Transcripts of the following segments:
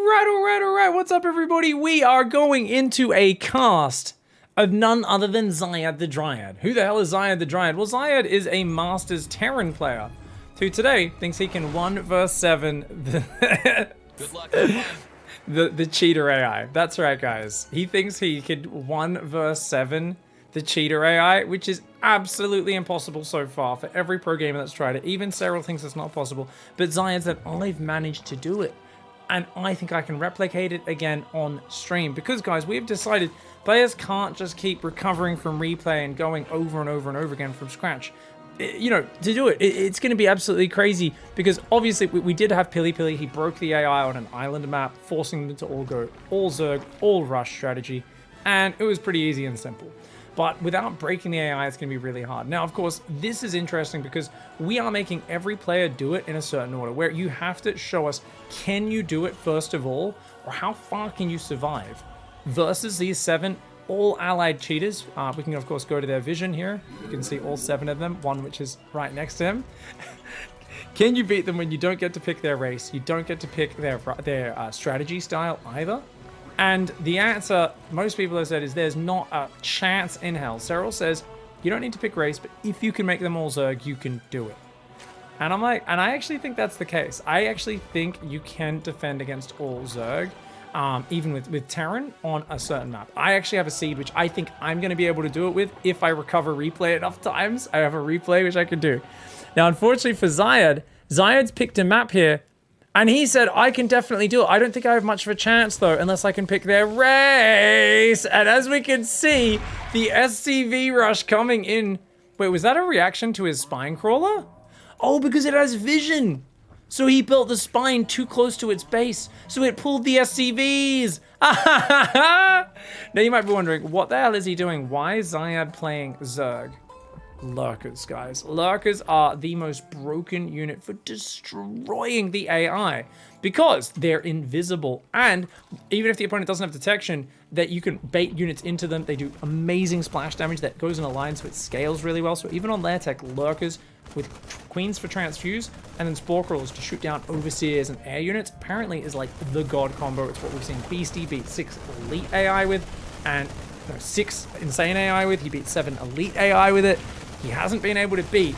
All right. What's up, everybody? We are going into a cast of none other than Xayad the Dryad. Who the hell is Xayad the Dryad? Well, Xayad is a Masters Terran player who today thinks he can 1 versus 7 Good luck. the cheater AI. That's right, guys. He thinks he could 1 versus 7 the cheater AI, which is absolutely impossible so far for every pro gamer that's tried it. Even Serral thinks it's not possible, but Xayad said, I've managed to do it. And I think I can replicate it again on stream. Because, guys, we've decided players can't just keep recovering from replay and going over and over and over again from scratch. You know, to do it, it's going to be absolutely crazy. Because, obviously, we did have Pili. He broke the AI on an island map, forcing them to all go all Zerg, all rush strategy. And it was pretty easy and simple. But without breaking the AI, it's going to be really hard. Now, of course, this is interesting because we are making every player do it in a certain order, where you have to show us, can you do it first of all, or how far can you survive? Versus these 7 all allied cheaters. We can, of course, go to their vision here. You can see all 7 of them, one which is right next to him. Can you beat them when you don't get to pick their race? You don't get to pick their strategy style either. And the answer, most people have said, is there's not a chance in hell. Serral says, you don't need to pick race, but if you can make them all Zerg, you can do it. And I'm like, and I actually think that's the case. I actually think you can defend against all Zerg, even with Terran on a certain map. I actually have a seed, which I think I'm going to be able to do it with if I recover replay enough times. I have a replay, which I can do. Now, unfortunately for Xayad, Xayad's picked a map here. And he said, I can definitely do it. I don't think I have much of a chance, though, unless I can pick their race. And as we can see, the SCV rush coming in. Wait, was that a reaction to his spine crawler? Oh, because it has vision. So he built the spine too close to its base. So it pulled the SCVs. Now you might be wondering, what the hell is he doing? Why is Xayad playing Zerg? Lurkers, guys. Lurkers are the most broken unit for destroying the AI because they're invisible, and even if the opponent doesn't have detection, that you can bait units into them. They do amazing splash damage that goes in a line, so it scales really well. So even on lair tech, Lurkers with Queens for Transfuse and then Spore Crawlers to shoot down Overseers and air units apparently is like the god combo. It's what we've seen Beastie beat 6 elite AI with, and 6 insane AI with. He beat 7 elite AI with it. He hasn't been able to beat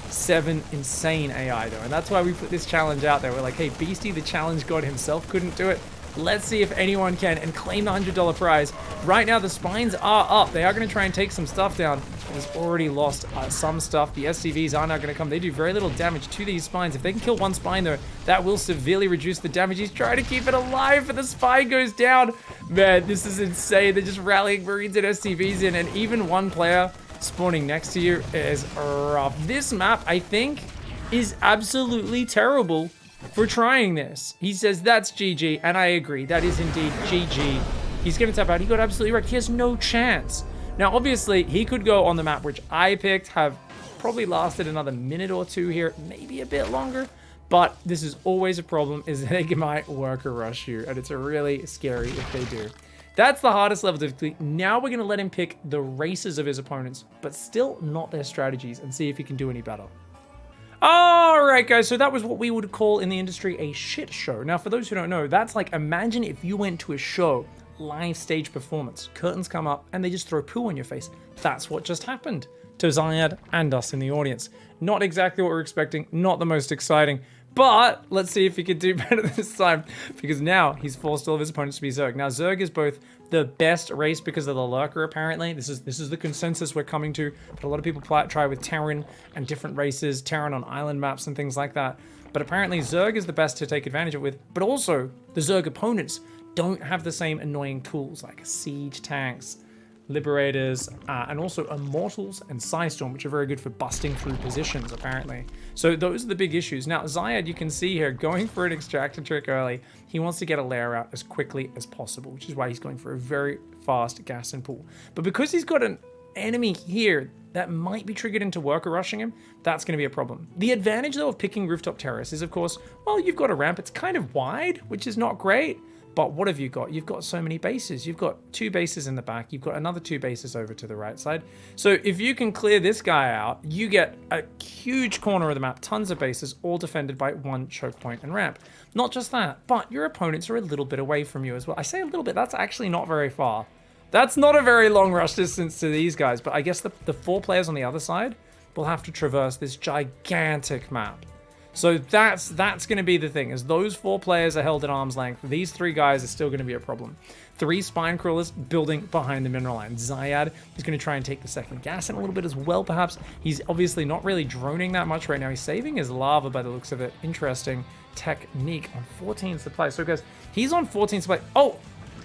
7 insane AI, though. And that's why we put this challenge out there. We're like, hey, Beastie, the challenge god himself, couldn't do it. Let's see if anyone can and claim the $100 prize. Right now, the spines are up. They are going to try and take some stuff down. He's already lost some stuff. The SCVs are now going to come. They do very little damage to these spines. If they can kill one spine, though, that will severely reduce the damage. He's trying to keep it alive, but the spine goes down. Man, this is insane. They're just rallying Marines and SCVs in, and even one player spawning next to you is rough. This map, I think, is absolutely terrible for trying this. He says that's GG, and I agree. That is indeed GG. He's going to tap out. He got absolutely right. He has no chance. Now, obviously, he could go on the map which I picked, have probably lasted another minute or two here, maybe a bit longer, but this is always a problem, is they might worker rush you, and it's really scary if they do. That's the hardest level difficulty. Now we're going to let him pick the races of his opponents, but still not their strategies, and see if he can do any better. Alright, guys, so that was what we would call in the industry a shit show. Now, for those who don't know, that's like, imagine if you went to a show, live stage performance, curtains come up, and they just throw poo on your face. That's what just happened to Xayad and us in the audience. Not exactly what we're expecting, not the most exciting, but let's see if he can do better this time, because now he's forced all of his opponents to be Zerg. Now, Zerg is both the best race because of the Lurker, apparently. This is the consensus we're coming to, but a lot of people try with Terran and different races, Terran on island maps and things like that. But apparently Zerg is the best to take advantage of it with, but also the Zerg opponents don't have the same annoying tools like siege tanks, liberators, and also immortals and Psystorm, which are very good for busting through positions, apparently. So those are the big issues. Now, Xayad, you can see here, going for an extractor trick early. He wants to get a lair out as quickly as possible, which is why he's going for a very fast gas and pull. But because he's got an enemy here that might be triggered into worker rushing him, that's going to be a problem. The advantage, though, of picking Rooftop Terrace is, of course, well, you've got a ramp. It's kind of wide, which is not great. But what have you got? You've got so many bases. You've got 2 bases in the back. You've got another 2 bases over to the right side. So if you can clear this guy out, you get a huge corner of the map, tons of bases, all defended by 1 choke point and ramp. Not just that, but your opponents are a little bit away from you as well. I say a little bit, that's actually not very far. That's not a very long rush distance to these guys, but I guess the 4 players on the other side will have to traverse this gigantic map. So that's going to be the thing, is those 4 players are held at arm's length. These 3 guys are still going to be a problem. 3 spine crawlers building behind the mineral line. Xayad is going to try and take the second gas in a little bit as well, perhaps. He's obviously not really droning that much right now. He's saving his lava by the looks of it. Interesting technique on 14 supply. So guys, he's on 14 supply. Oh,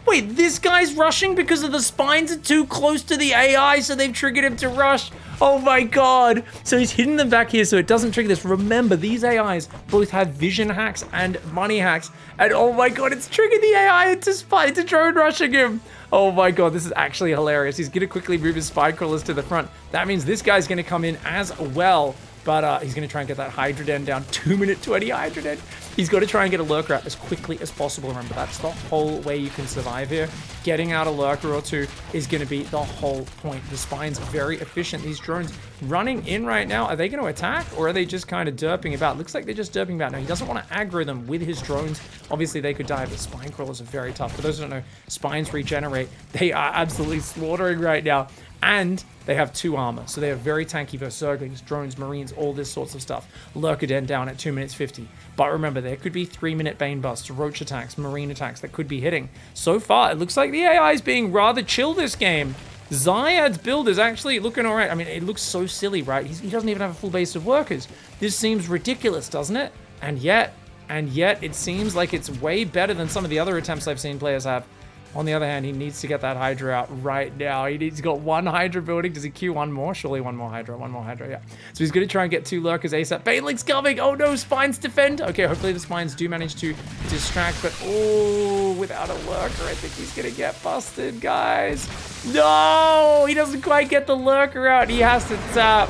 wait, this guy's rushing because of the spines are too close to the AI, so they've triggered him to rush. Oh my god. So he's hidden them back here so it doesn't trigger this. Remember, these AIs both have vision hacks and money hacks. And oh my god, it's triggered the AI into drone rushing him. Oh my god, this is actually hilarious. He's going to quickly move his spine crawlers to the front. That means this guy's going to come in as well. But he's going to try and get that Hydra Den down. 2-minute 20 Hydra Den. He's got to try and get a lurker out as quickly as possible. Remember, that's the whole way you can survive here. Getting out a lurker or 2 is going to be the whole point. The spine's very efficient. These drones running in right now, are they going to attack or are they just kind of derping about? Looks like they're just derping about. Now, he doesn't want to aggro them with his drones. Obviously, they could die, but spine crawlers are very tough. For those who don't know, spines regenerate. They are absolutely slaughtering right now. And they have 2 armor, so they are very tanky versus Zerglings, drones, marines, all this sorts of stuff. Lurker Den down at 2 minutes 50. But remember, there could be 3-minute Bane busts, roach attacks, marine attacks that could be hitting. So far, it looks like the AI is being rather chill this game. Xayad's build is actually looking all right. I mean, it looks so silly, right? He doesn't even have a full base of workers. This seems ridiculous, doesn't it? And yet, it seems like it's way better than some of the other attempts I've seen players have. On the other hand, he needs to get that Hydra out right now. He's got 1 Hydra building. Does he queue 1 more? Surely 1 more Hydra. 1 more Hydra, yeah. So he's going to try and get 2 lurkers ASAP. Baneling's coming. Oh no, spines defend. Okay, hopefully the spines do manage to distract. But oh, without a lurker, I think he's going to get busted, guys. No, he doesn't quite get the lurker out. He has to tap.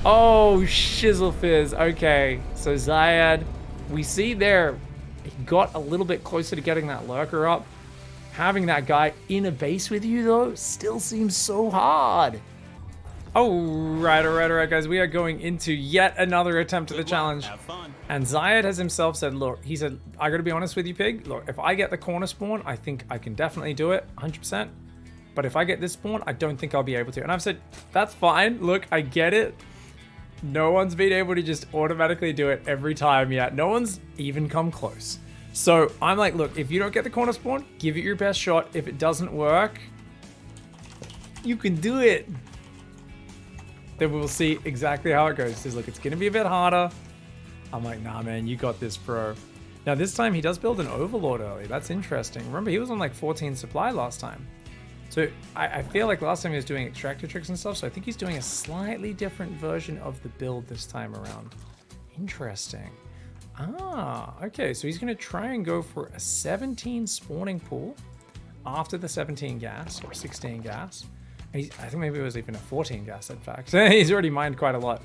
Oh, shizzle fizz. Okay, so Xayad, we see there, he got a little bit closer to getting that lurker up. Having that guy in a base with you, though, still seems so hard. All right, guys. We are going into yet another attempt at the challenge. Have fun. And Xayad has himself said, look, he said, I got to be honest with you, Pig. Look, if I get the corner spawn, I think I can definitely do it, 100%. But if I get this spawn, I don't think I'll be able to. And I've said, that's fine. Look, I get it. No one's been able to just automatically do it every time yet. No one's even come close. So I'm like, look, if you don't get the corner spawn, give it your best shot. If it doesn't work, you can do it. Then we'll see exactly how it goes. He says, look, it's going to be a bit harder. I'm like, nah, man, you got this, bro. Now, this time he does build an Overlord early. That's interesting. Remember, he was on like 14 supply last time. So I feel like last time he was doing extractor tricks and stuff. So I think he's doing a slightly different version of the build this time around. Interesting. Ah, okay, so he's going to try and go for a 17 spawning pool after the 17 gas, or 16 gas. And I think maybe it was even a 14 gas, in fact. He's already mined quite a lot.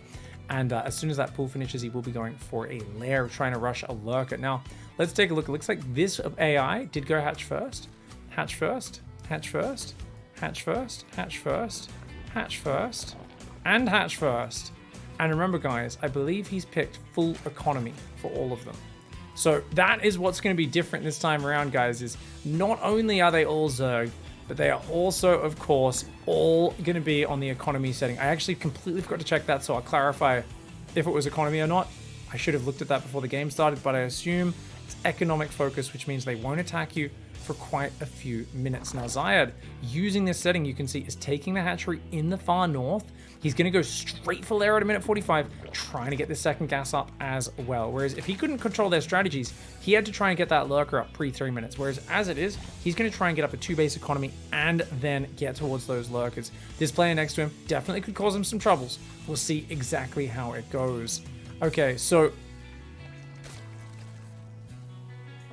And as soon as that pool finishes, he will be going for a lair, trying to rush a lurker. Now, let's take a look. It looks like this AI did go hatch first. Hatch first, hatch first, hatch first, hatch first, hatch first, and hatch first. And remember, guys, I believe he's picked full economy for all of them. So that is what's going to be different this time around, guys, is not only are they all Zerg, but they are also, of course, all going to be on the economy setting. I actually completely forgot to check that, so I'll clarify if it was economy or not. I should have looked at that before the game started, but I assume it's economic focus, which means they won't attack you for quite a few minutes. Now, Xayad, using this setting, you can see, is taking the hatchery in the far north. He's going to go straight for lair at a minute 45, trying to get the second gas up as well. Whereas if he couldn't control their strategies, he had to try and get that lurker up pre-3 minutes. Whereas as it is, he's going to try and get up a 2 base economy and then get towards those lurkers. This player next to him definitely could cause him some troubles. We'll see exactly how it goes. Okay, so...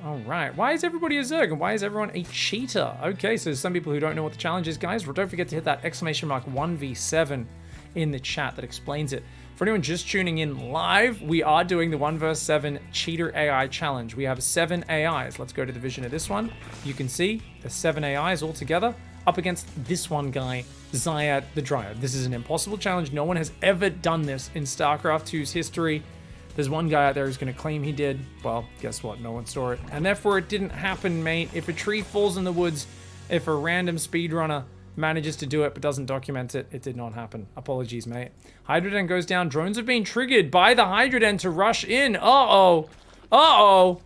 all right, why is everybody a Zerg and why is everyone a cheater? Okay, so some people who don't know what the challenge is, guys, well, don't forget to hit that exclamation mark 1v7 in the chat that explains it. For anyone just tuning in live, we are doing the 1 vs 7 Cheater AI challenge. We have 7 AIs. Let's go to the vision of this one. You can see the 7 AIs all together up against this one guy, Xayad the Dryad. This is an impossible challenge. No one has ever done this in StarCraft 2's history. There's one guy out there who's going to claim he did. Well, guess what? No one saw it. And therefore, it didn't happen, mate. If a tree falls in the woods, if a random speedrunner manages to do it but doesn't document it, it did not happen. Apologies, mate. Hydroden goes down. Drones have been triggered by the Hydroden to rush in. Uh-oh. Uh-oh.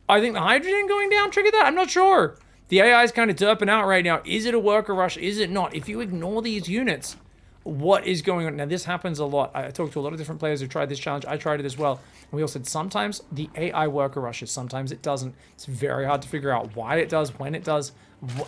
I think the Hydrogen going down triggered that. I'm not sure. The AI is kind of derping out right now. Is it a worker rush? Is it not? If you ignore these units, what is going on? Now, this happens a lot. I talked to a lot of different players who tried this challenge. I tried it as well. And we all said sometimes the AI worker rushes, sometimes it doesn't. It's very hard to figure out why it does, when it does,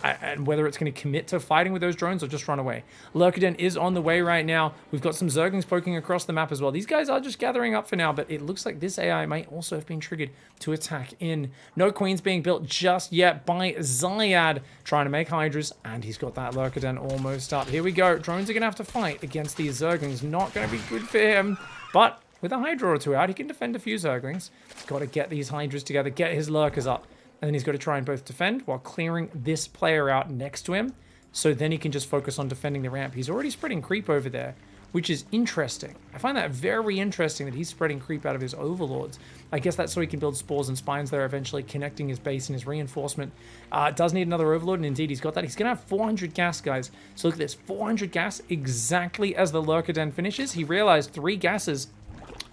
and whether it's going to commit to fighting with those drones or just run away. Lurkaden is on the way right now. We've got some Zerglings poking across the map as well. These guys are just gathering up for now, but it looks like this AI might also have been triggered to attack in. No queens being built just yet by Xayad, trying to make Hydras, and he's got that Lurkaden almost up. Here we go. Drones are going to have to fight against these Zerglings. Not going to be good for him, but with a Hydra or two out, he can defend a few Zerglings. Got to get these Hydras together, get his Lurkers up. And then he's got to try and both defend while clearing this player out next to him. So then he can just focus on defending the ramp. He's already spreading creep over there, which is interesting. I find that very interesting that he's spreading creep out of his overlords. I guess that's so he can build spores and spines there, eventually connecting his base and his reinforcement. Does need another overlord, and indeed he's got that. He's going to have 400 gas, guys. So look at this, 400 gas exactly as the Lurkaden finishes. He realized 3 gases,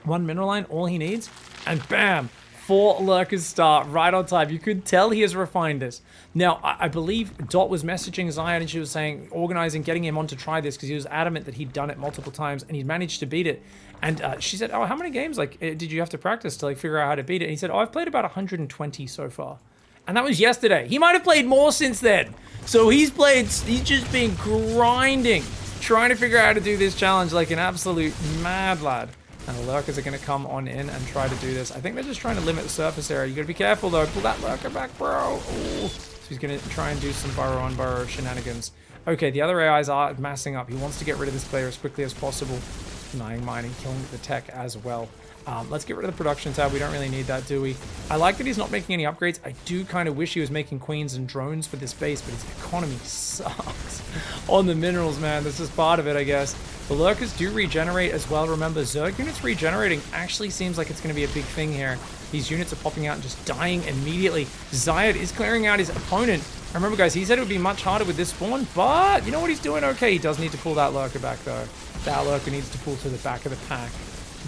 1 mineral line, all he needs, and bam! 4 lurkers start right on time. You could tell he has refined this. Now, I believe Dot was messaging Xayad and she was saying, organizing, getting him on to try this because he was adamant that he'd done it multiple times and he'd managed to beat it. And she said, oh, how many games did you have to practice to figure out how to beat it? And he said, oh, I've played about 120 so far. And that was yesterday. He might have played more since then. So he's just been grinding, trying to figure out how to do this challenge like an absolute mad lad. And the lurkers are going to come on in and try to do this. I think they're just trying to limit the surface area. You got to be careful, though. Pull that lurker back, bro. Ooh. So he's going to try and do some burrow-on-burrow shenanigans. Okay, the other AIs are massing up. He wants to get rid of this player as quickly as possible. Denying mining, killing the tech as well. Let's get rid of the production tab. We don't really need that, do we? I like that he's not making any upgrades. I do kind of wish he was making queens and drones for this base, but his economy sucks on the minerals, man. That's just part of it, I guess. The lurkers do regenerate as well. Remember, Zerg units regenerating actually seems like it's going to be a big thing here. These units are popping out and just dying immediately. Xayad is clearing out his opponent. Remember, guys, he said it would be much harder with this spawn, but you know what he's doing? Okay, he does need to pull that lurker back, though. That lurker needs to pull to the back of the pack.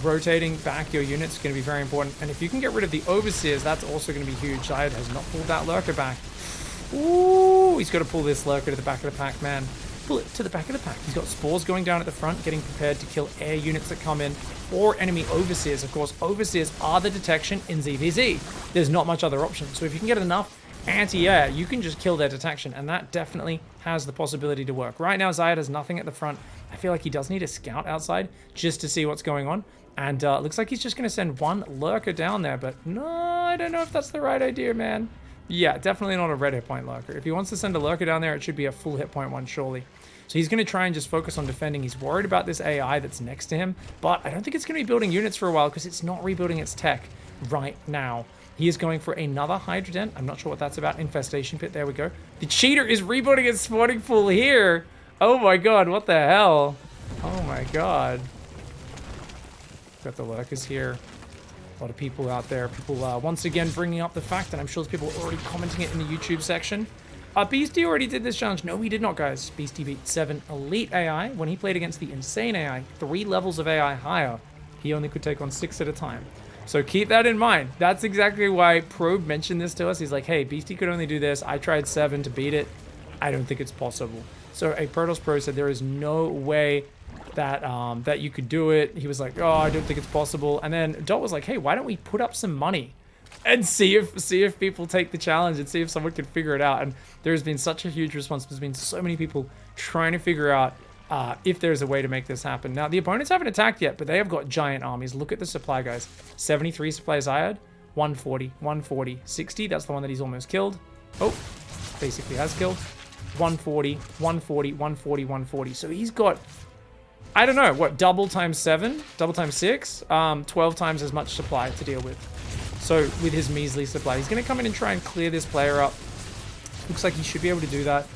Rotating back your units is going to be very important. And if you can get rid of the overseers, that's also going to be huge. Xayad has not pulled that lurker back. Ooh, he's got to pull this lurker to the back of the pack, man. Pull it to the back of the pack. He's got spores going down at the front, getting prepared to kill air units that come in, or enemy overseers. Of course, overseers are the detection in ZVZ. There's not much other option. So if you can get enough anti-air, you can just kill their detection, and that definitely has the possibility to work. Right now, Xayad has nothing at the front. I feel like he does need a scout outside just to see what's going on. And looks like he's just going to send 1 lurker down there, but no, I don't know if that's the right idea, man. Yeah, definitely not a red hit point lurker. If he wants to send a lurker down there, it should be a full hit point one, surely. So he's going to try and just focus on defending. He's worried about this AI that's next to him, but I don't think it's going to be building units for a while because it's not rebuilding its tech right now. He is going for another Hydroden. I'm not sure what that's about. Infestation pit. There we go. The cheater is rebuilding its spawning pool here. Oh my god, what the hell? Oh my god. Got the lurkers here. A lot of people out there. People once again bringing up the fact that I'm sure there's people already commenting it in the YouTube section. Beastie already did this challenge. No, he did not, guys. Beastie beat 7 elite AI when he played against the insane AI. 3 levels of AI higher. He only could take on 6 at a time. So keep that in mind. That's exactly why Probe mentioned this to us. He's like, hey, Beastie could only do this. I tried 7 to beat it. I don't think it's possible. So a Protoss Pro said there is no way that that you could do it. He was like, oh, I don't think it's possible. And then Dot was like, hey, why don't we put up some money and see if people take the challenge and see if someone can figure it out. And there's been such a huge response. There's been so many people trying to figure out if there's a way to make this happen. Now, the opponents haven't attacked yet, but they have got giant armies. Look at the supply, guys. 73 supply Xayad, 140, 140, 60. That's the one that he's almost killed. Oh, basically has killed. 140, 140, 140, 140. So he's got I don't know, what, double times 7? Double times 6? 12 times as much supply to deal with. So with his measly supply, he's going to come in and try and clear this player up. Looks like he should be able to do that.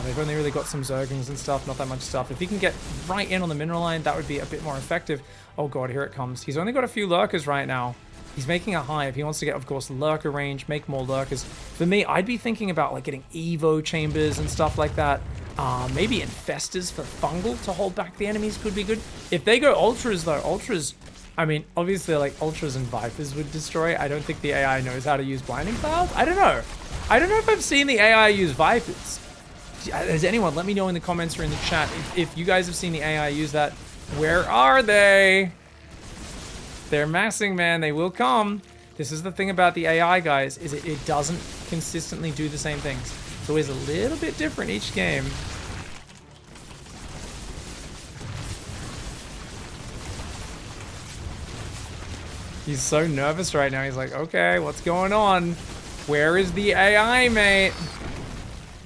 They've only really got some Zerglings and stuff, not that much stuff. If he can get right in on the mineral line, that would be a bit more effective. Oh god, here it comes. He's only got a few lurkers right now. He's making a hive. He wants to get, of course, lurker range, make more lurkers. For me, I'd be thinking about like getting Evo chambers and stuff like that. Maybe infestors for fungal to hold back the enemies could be good. If they go ultras though, ultras, I mean, obviously like ultras and vipers would destroy. I don't think the AI knows how to use blinding cloud. I don't know. I don't know if I've seen the AI use vipers. Has anyone? Let me know in the comments or in the chat if you guys have seen the AI use that. Where are they? They're massing, man. They will come. This is the thing about the AI, guys, is it doesn't consistently do the same things. It's always a little bit different each game. He's so nervous right now. He's like, okay, what's going on? Where is the AI, mate?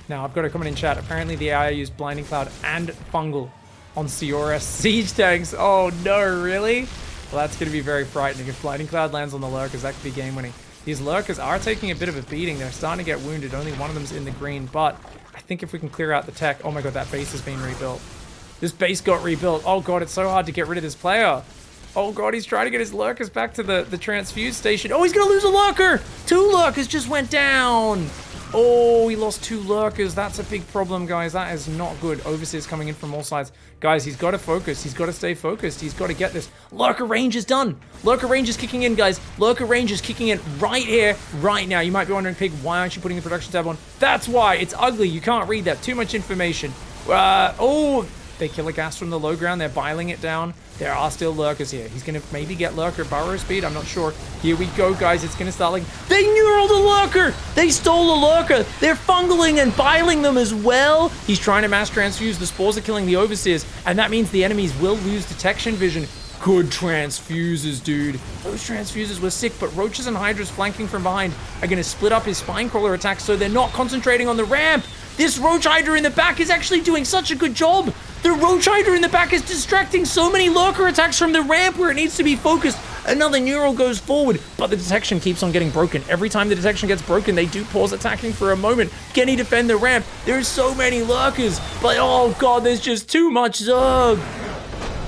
Now, I've got a comment in chat. Apparently, the AI used Blinding Cloud and Fungal on CRS siege tanks. Oh, no, really? Well, that's going to be very frightening. If Blinding Cloud lands on the Lurkers, that could be game-winning. These Lurkers are taking a bit of a beating. They're starting to get wounded. Only one of them's in the green, but I think if we can clear out the tech... Oh, my God, that base has been rebuilt. This base got rebuilt. Oh, God, it's so hard to get rid of this player. Oh, God, he's trying to get his Lurkers back to the transfuse station. Oh, he's going to lose a Lurker! 2 Lurkers just went down! Oh, he lost 2 Lurkers. That's a big problem, guys. That is not good. Overseer's coming in from all sides. Guys, he's got to focus. He's got to stay focused. He's got to get this. Lurker range is done. Lurker range is kicking in, guys. Lurker range is kicking in right here, right now. You might be wondering, Pig, why aren't you putting the production tab on? That's why. It's ugly. You can't read that. Too much information. Oh, they kill a gas from the low ground. They're biling it down. There are still lurkers here. He's going to maybe get lurker burrow speed. I'm not sure. Here we go, guys. It's going to start like... They neural the lurker! They stole the lurker! They're fungling and biling them as well! He's trying to mass transfuse. The spores are killing the overseers. And that means the enemies will lose detection vision. Good transfuses, dude. Those transfuses were sick, but roaches and hydras flanking from behind are going to split up his spine crawler attacks so they're not concentrating on the ramp. This roach hydra in the back is actually doing such a good job. The roach hydra in the back is distracting so many lurker attacks from the ramp where it needs to be focused. Another neural goes forward, but the detection keeps on getting broken. Every time the detection gets broken, they do pause attacking for a moment. Can he defend the ramp? There's so many lurkers, but oh god, there's just too much Zerg.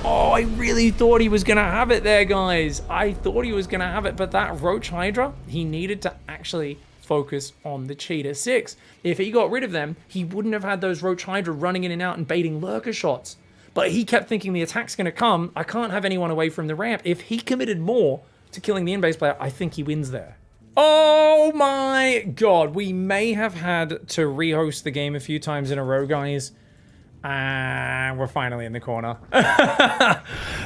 Oh, I really thought he was gonna have it there, guys. I thought he was gonna have it, but that roach hydra, he needed to actually focus on the Cheetah 6. If he got rid of them, he wouldn't have had those roach hydra running in and out and baiting lurker shots. But he kept thinking the attack's going to come. I can't have anyone away from the ramp. If he committed more to killing the in-base player, I think he wins there. Oh my god, we may have had to rehost the game a few times in a row, guys. And we're finally in the corner.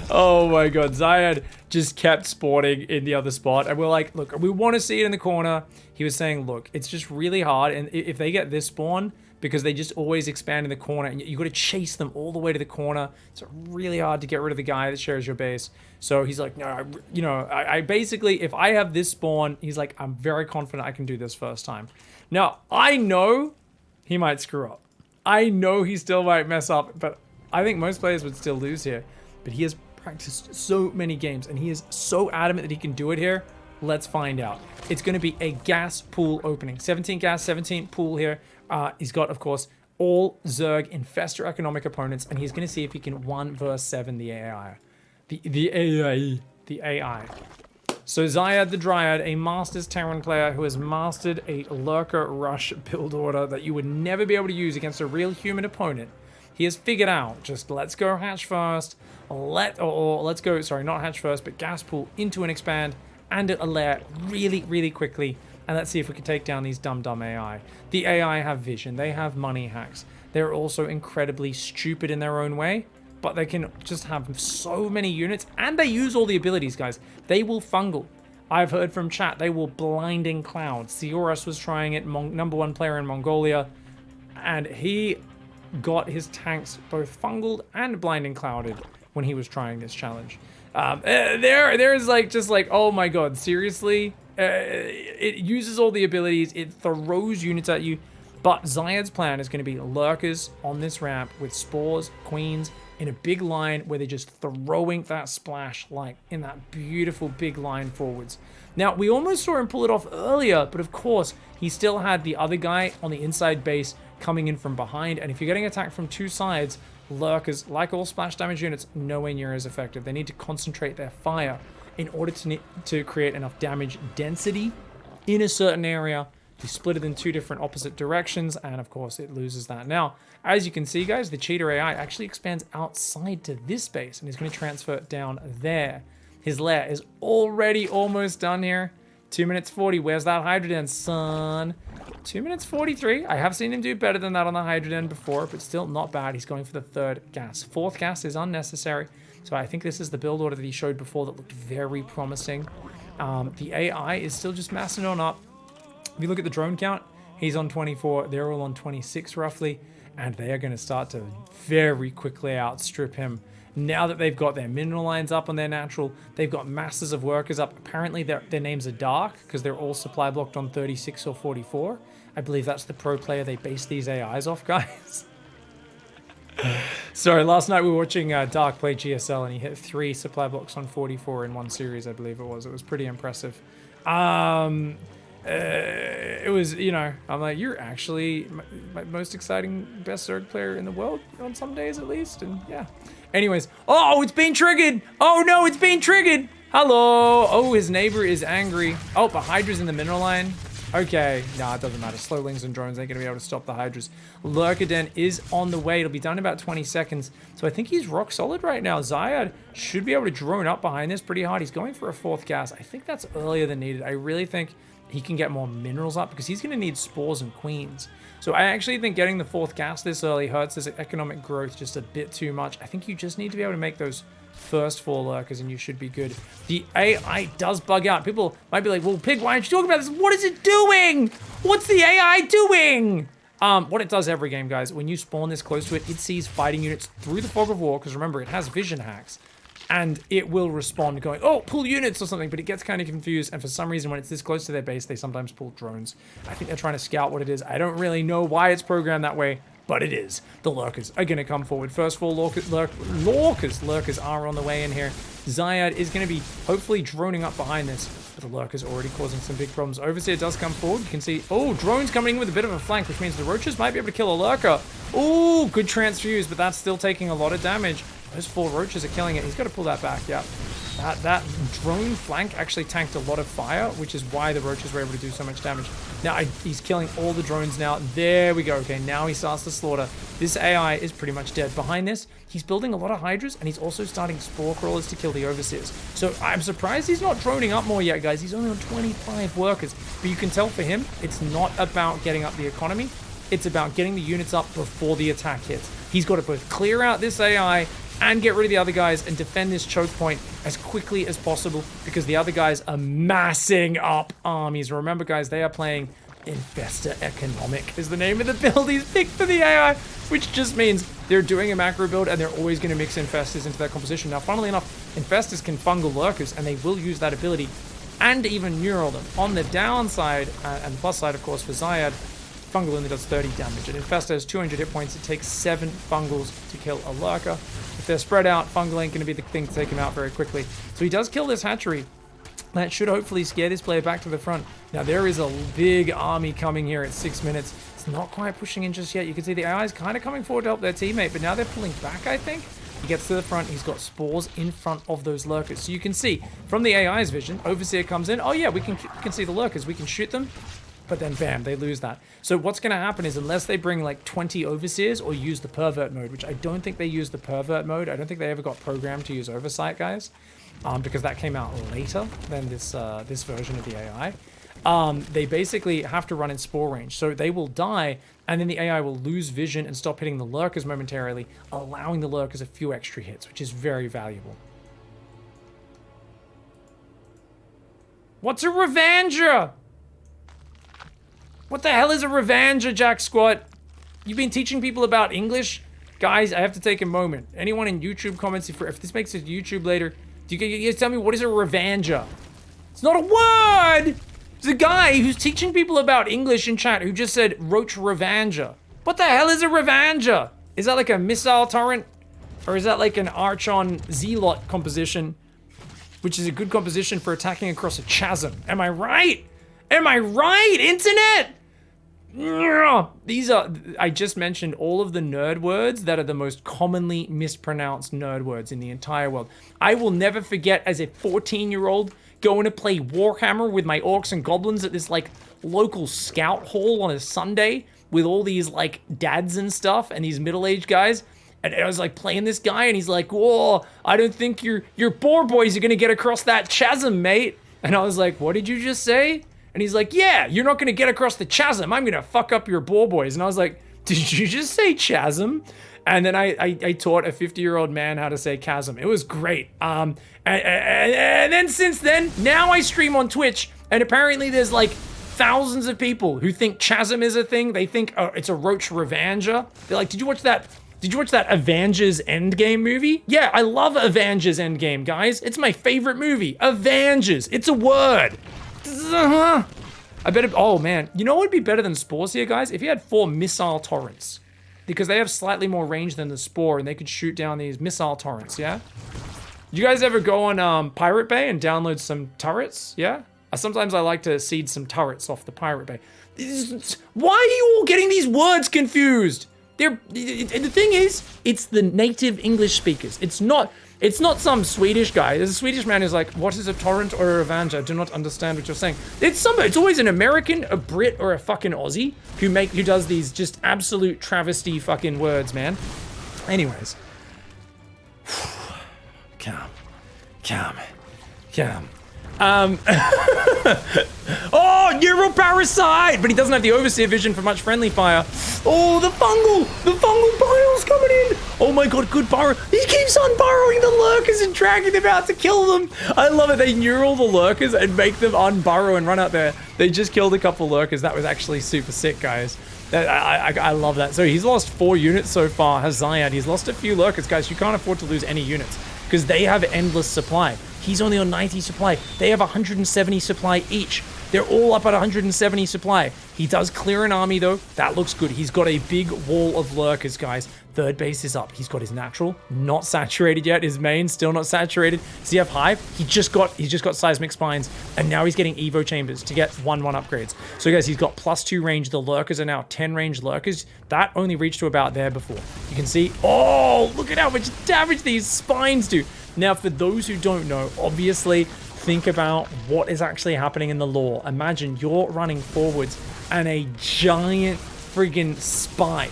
Oh my god, Xayad just kept spawning in the other spot. And we're like, look, we want to see it in the corner. He was saying, look, it's just really hard. And if they get this spawn, because they just always expand in the corner, and you got to chase them all the way to the corner. It's really hard to get rid of the guy that shares your base. So he's like, no, I basically, if I have this spawn, he's like, I'm very confident I can do this first time. Now, I know he might screw up. I know he still might mess up, but I think most players would still lose here. But he has practiced so many games, and he is so adamant that he can do it here. Let's find out. It's going to be a gas pool opening. 17 gas, 17 pool here. He's got, of course, all Zerg infestor economic opponents, and he's going to see if he can 1 versus 7 the AI. The AI. So Xayad the Dryad, a Masters Terran player who has mastered a Lurker Rush build order that you would never be able to use against a real human opponent. He has figured out, just let's go hatch first, let's go, sorry, not hatch first, but gas pool into an expand and a lair really, really quickly. And let's see if we can take down these dumb AI. The AI have vision, they have money hacks. They're also incredibly stupid in their own way, but they can just have so many units, and they use all the abilities, guys. They will fungal. I've heard from chat, they will blinding cloud. Seoras was trying it, #1 player in Mongolia, and he got his tanks both fungaled and blinding clouded when he was trying this challenge. There's like, just like, oh my god, seriously? It uses all the abilities, it throws units at you, but Xayad's plan is going to be lurkers on this ramp with spores, queens, in a big line where they're just throwing that splash like in that beautiful big line forwards. Now, we almost saw him pull it off earlier, but of course, he still had the other guy on the inside base coming in from behind. And if you're getting attacked from two sides, lurkers, like all splash damage units, nowhere near as effective. They need to concentrate their fire in order to create enough damage density in a certain area. You split it in two different opposite directions, and of course, it loses that. Now, as you can see, guys, the Cheater AI actually expands outside to this base, and he's going to transfer it down there. His lair is already almost done here. 2 minutes 40. Where's that Hydroden, son? 2 minutes 43. I have seen him do better than that on the Hydroden before, but still not bad. He's going for the third gas. Fourth gas is unnecessary. So I think this is the build order that he showed before that looked very promising. The AI is still just massing on up. If you look at the drone count, he's on 24. They're all on 26 roughly. And they are going to start to very quickly outstrip him. Now that they've got their mineral lines up on their natural, they've got masses of workers up. Apparently their names are dark because they're all supply blocked on 36 or 44. I believe that's the pro player they base these AIs off, guys. Sorry, last night we were watching Dark play GSL and he hit 3 supply blocks on 44 in one series, I believe it was. It was pretty impressive. It was, you know, I'm like, you're actually my most exciting best Zerg player in the world on some days at least, and yeah. Anyways, oh, it's being triggered! Oh no, it's being triggered! Hello! Oh, his neighbor is angry. Oh, but Hydra's in the mineral line. Okay, nah, it doesn't matter. Slowlings and drones ain't gonna be able to stop the Hydras. Lurkaden is on the way. It'll be done in about 20 seconds. So I think he's rock solid right now. Xayad should be able to drone up behind this pretty hard. He's going for a 4th gas. I think that's earlier than needed. I really think he can get more minerals up because he's going to need spores and queens. So I actually think getting the 4th gas this early hurts his economic growth just a bit too much. I think you just need to be able to make those first 4 lurkers and you should be good. The AI does bug out. People might be like, well, Pig, why aren't you talking about this? What is it doing? What's the AI doing? What it does every game, guys, when you spawn this close to it, it sees fighting units through the fog of war, because remember, it has vision hacks. And it will respond going, oh, pull units or something, but it gets kind of confused. And for some reason, when it's this close to their base, they sometimes pull drones. I think they're trying to scout what it is. I don't really know why it's programmed that way, but it is. The lurkers are going to come forward. First 4 lurkers are on the way in here. Xayad is going to be hopefully droning up behind this, but the lurkers already causing some big problems. Overseer does come forward. You can see, oh, drones coming in with a bit of a flank, which means the roaches might be able to kill a lurker. Oh, good transfuse, but that's still taking a lot of damage. Those 4 roaches are killing it. He's got to pull that back, yeah. That drone flank actually tanked a lot of fire, which is why the roaches were able to do so much damage. Now, he's killing all the drones now. There we go. Okay, now he starts to slaughter. This AI is pretty much dead. Behind this, he's building a lot of Hydras, and he's also starting Spore Crawlers to kill the Overseers. So I'm surprised he's not droning up more yet, guys. He's only on 25 workers. But you can tell for him, it's not about getting up the economy. It's about getting the units up before the attack hits. He's got to both clear out this AI and get rid of the other guys and defend this choke point as quickly as possible because the other guys are massing up armies. Remember, guys, they are playing Infestor Economic is the name of the build he's picked for the AI, which just means they're doing a macro build and they're always going to mix Infestors into their composition. Now, funnily enough, Infestors can fungal lurkers and they will use that ability and even neural them. On the downside, and the plus side, of course, for Xayad, Fungal only does 30 damage. An Infestor has 200 hit points. It takes 7 Fungals to kill a Lurker. If they're spread out, Fungal ain't going to be the thing to take him out very quickly. So he does kill this hatchery. That should hopefully scare this player back to the front. Now, there is a big army coming here at 6 minutes. It's not quite pushing in just yet. You can see the AI is kind of coming forward to help their teammate, but now they're pulling back, I think. He gets to the front. He's got spores in front of those lurkers. So you can see from the AI's vision, Overseer comes in. Oh, yeah, we can see the lurkers. We can shoot them. But then, bam, they lose that. So what's going to happen is unless they bring like 20 Overseers or use the Pervert mode, which I don't think they use the Pervert mode. I don't think they ever got programmed to use Oversight, guys, because that came out later than this version of the AI. They basically have to run in spore range. So they will die, and then the AI will lose vision and stop hitting the lurkers momentarily, allowing the lurkers a few extra hits, which is very valuable. What's a Revanger? What the hell is a Revanger, Jack Squat? You've been teaching people about English? Guys, I have to take a moment. Anyone in YouTube comments, if this makes it to YouTube later, you guys tell me, what is a Revanger? It's not a word! There's a guy who's teaching people about English in chat who just said Roach Revanger. What the hell is a Revanger? Is that like a missile torrent? Or is that like an Archon Zealot composition, which is a good composition for attacking across a chasm? Am I right? Am I right, internet? These are, I just mentioned all of the nerd words that are the most commonly mispronounced nerd words in the entire world. I will never forget as a 14-year-old going to play Warhammer with my orcs and goblins at this like local scout hall on a Sunday with all these like dads and stuff and these middle-aged guys. And I was like playing this guy and he's like, whoa, I don't think your boar boys are gonna get across that chasm, mate. And I was like, what did you just say? And he's like, yeah, you're not gonna get across the chasm. I'm gonna fuck up your boar boys. And I was like, did you just say chasm? And then I taught a 50-year-old man how to say chasm. It was great. And then since then, now I stream on Twitch, and apparently there's like thousands of people who think chasm is a thing. They think it's a roach revanger. They're like, did you watch that Avengers Endgame movie? Yeah, I love Avengers Endgame, guys. It's my favorite movie. Avengers. It's a word. I bet it, oh man. You know what would be better than spores here, guys? If you had 4 missile torrents. Because they have slightly more range than the spore, and they could shoot down these missile torrents, yeah? You guys ever go on Pirate Bay and download some turrets, yeah? Sometimes I like to seed some turrets off the Pirate Bay. Why are you all getting these words confused? The thing is, it's the native English speakers. It's not some Swedish guy. There's a Swedish man who's like, what is a torrent or a revenge? I do not understand what you're saying. It's always an American, a Brit, or a fucking Aussie who does these just absolute travesty fucking words, man. Anyways. Calm. Oh, Neuroparasite! But he doesn't have the overseer vision for much friendly fire. Oh, the fungal bile's coming in. Oh my god, good burrow. He keeps on burrowing the lurkers and dragging them out to kill them. I love it. They neural the lurkers and make them unburrow and run out there. They just killed a couple lurkers. That was actually super sick, guys. I love that. So he's lost 4 units so far. Has Xayad. He's lost a few lurkers, guys. You can't afford to lose any units because they have endless supply. He's only on 90 supply. They have 170 supply each. They're all up at 170 supply. He does clear an army though. That looks good. He's got a big wall of lurkers, guys. Third base is up. He's got his natural, not saturated yet. His main still not saturated. Does he have hive? He's just got seismic spines, and now he's getting evo chambers to get 1/1 upgrades. So guys, he's got +2 range. The lurkers are now 10 range lurkers. That only reached to about there before. You can see, oh, look at how much damage these spines do. Now, for those who don't know, obviously, think about what is actually happening in the lore. Imagine you're running forwards and a giant friggin' spike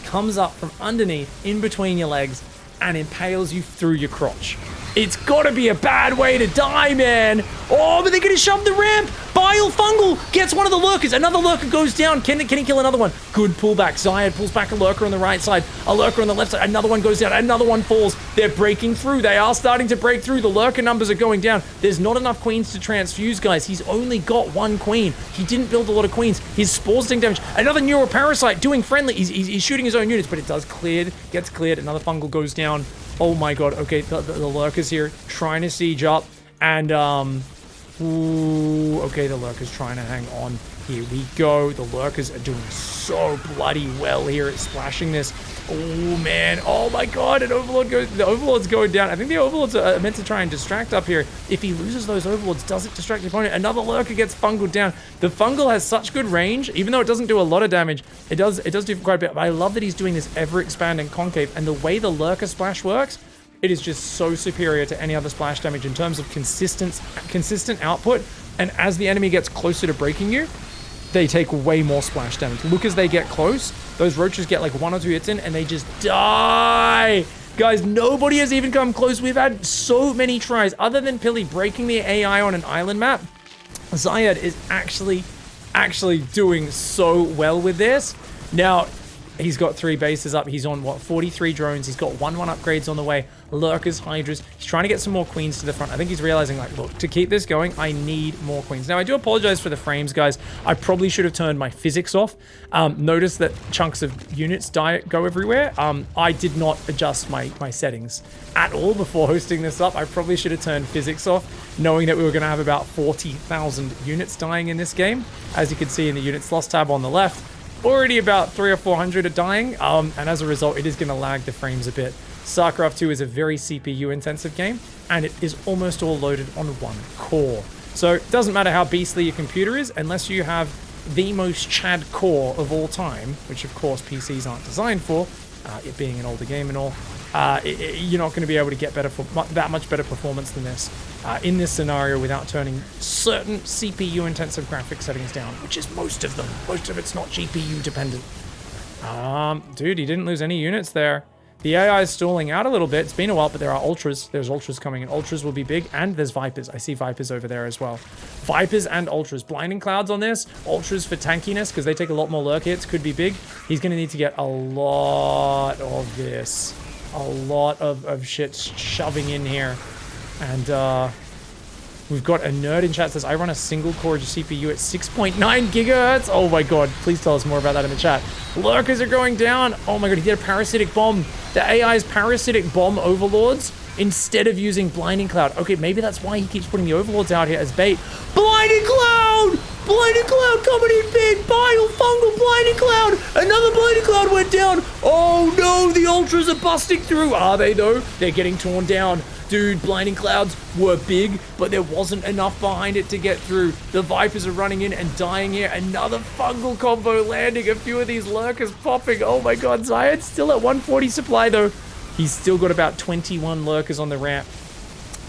comes up from underneath, in between your legs, and impales you through your crotch. It's gotta be a bad way to die, man. Oh, but they're gonna shove the ramp. Bile Fungal gets one of the lurkers. Another lurker goes down. Can he kill another one? Good pullback. Xayad pulls back a lurker on the right side. A lurker on the left side. Another one goes down. Another one falls. They're breaking through. They are starting to break through. The lurker numbers are going down. There's not enough queens to transfuse, guys. He's only got 1 queen. He didn't build a lot of queens. His spores doing damage. Another Neuroparasite doing friendly. He's shooting his own units, but it does cleared. Gets cleared. Another fungal goes down. Oh my god, okay, the lurker's here, trying to siege up, and, ooh, okay, the lurker's trying to hang on. Here we go, the lurkers are doing so bloody well here at splashing this. Oh man, oh my god, the overlord's going down. I think the overlords are meant to try and distract up here. If he loses those overlords, does it distract the opponent? Another lurker gets fungled down. The fungal has such good range, even though it doesn't do a lot of damage, it does do quite a bit. But I love that he's doing this ever-expanding concave, and the way the lurker splash works, it is just so superior to any other splash damage in terms of consistent output. And as the enemy gets closer to breaking you, they take way more splash damage. Look, as they get close, those roaches get like 1 or 2 hits in and they just die. Guys, nobody has even come close. We've had so many tries. Other than Pili breaking the AI on an island map, Xayad is actually doing so well with this. Now, he's got 3 bases up. He's on, what, 43 drones. He's got 1/1 upgrades on the way. Lurkers, Hydras. He's trying to get some more queens to the front. I think he's realizing, like, look, to keep this going, I need more queens. Now, I do apologize for the frames, guys. I probably should have turned my physics off. Notice that chunks of units go everywhere. I did not adjust my settings at all before hosting this up. I probably should have turned physics off, knowing that we were going to have about 40,000 units dying in this game. As you can see in the units lost tab on the left, already about 300 or 400 are dying, and as a result, it is going to lag the frames a bit. StarCraft 2 is a very CPU intensive game, and it is almost all loaded on one core. So it doesn't matter how beastly your computer is, unless you have the most Chad core of all time, which of course PCs aren't designed for, it being an older game and all, you're not going to be able to get that much better performance than this in this scenario without turning certain CPU intensive graphics settings down, which is most of them. Most of it's not GPU dependent. Dude, he didn't lose any units there. The AI is stalling out a little bit. It's been a while, but there are ultras. There's ultras coming in. Ultras will be big, and there's vipers. I see vipers over there as well. Vipers and ultras. Blinding clouds on this. Ultras for tankiness, because they take a lot more lurk hits. Could be big. He's going to need to get a lot of this. A lot of shit shoving in here. And, we've got a nerd in chat that says, I run a single core CPU at 6.9 gigahertz. Oh my god, please tell us more about that in the chat. Lurkers are going down. Oh my god, he did a parasitic bomb. The AI's parasitic bomb overlords instead of using blinding cloud. Okay, maybe that's why he keeps putting the overlords out here as bait. Blinding cloud! Blinding cloud coming in big. Bile fungal blinding cloud. Another blinding cloud went down. Oh no, the ultras are busting through. Are they though? They're getting torn down. Dude, blinding clouds were big, but there wasn't enough behind it to get through. The vipers are running in and dying here. Another fungal combo landing. A few of these lurkers popping. Oh my god, Xayad's still at 140 supply though. He's still got about 21 lurkers on the ramp.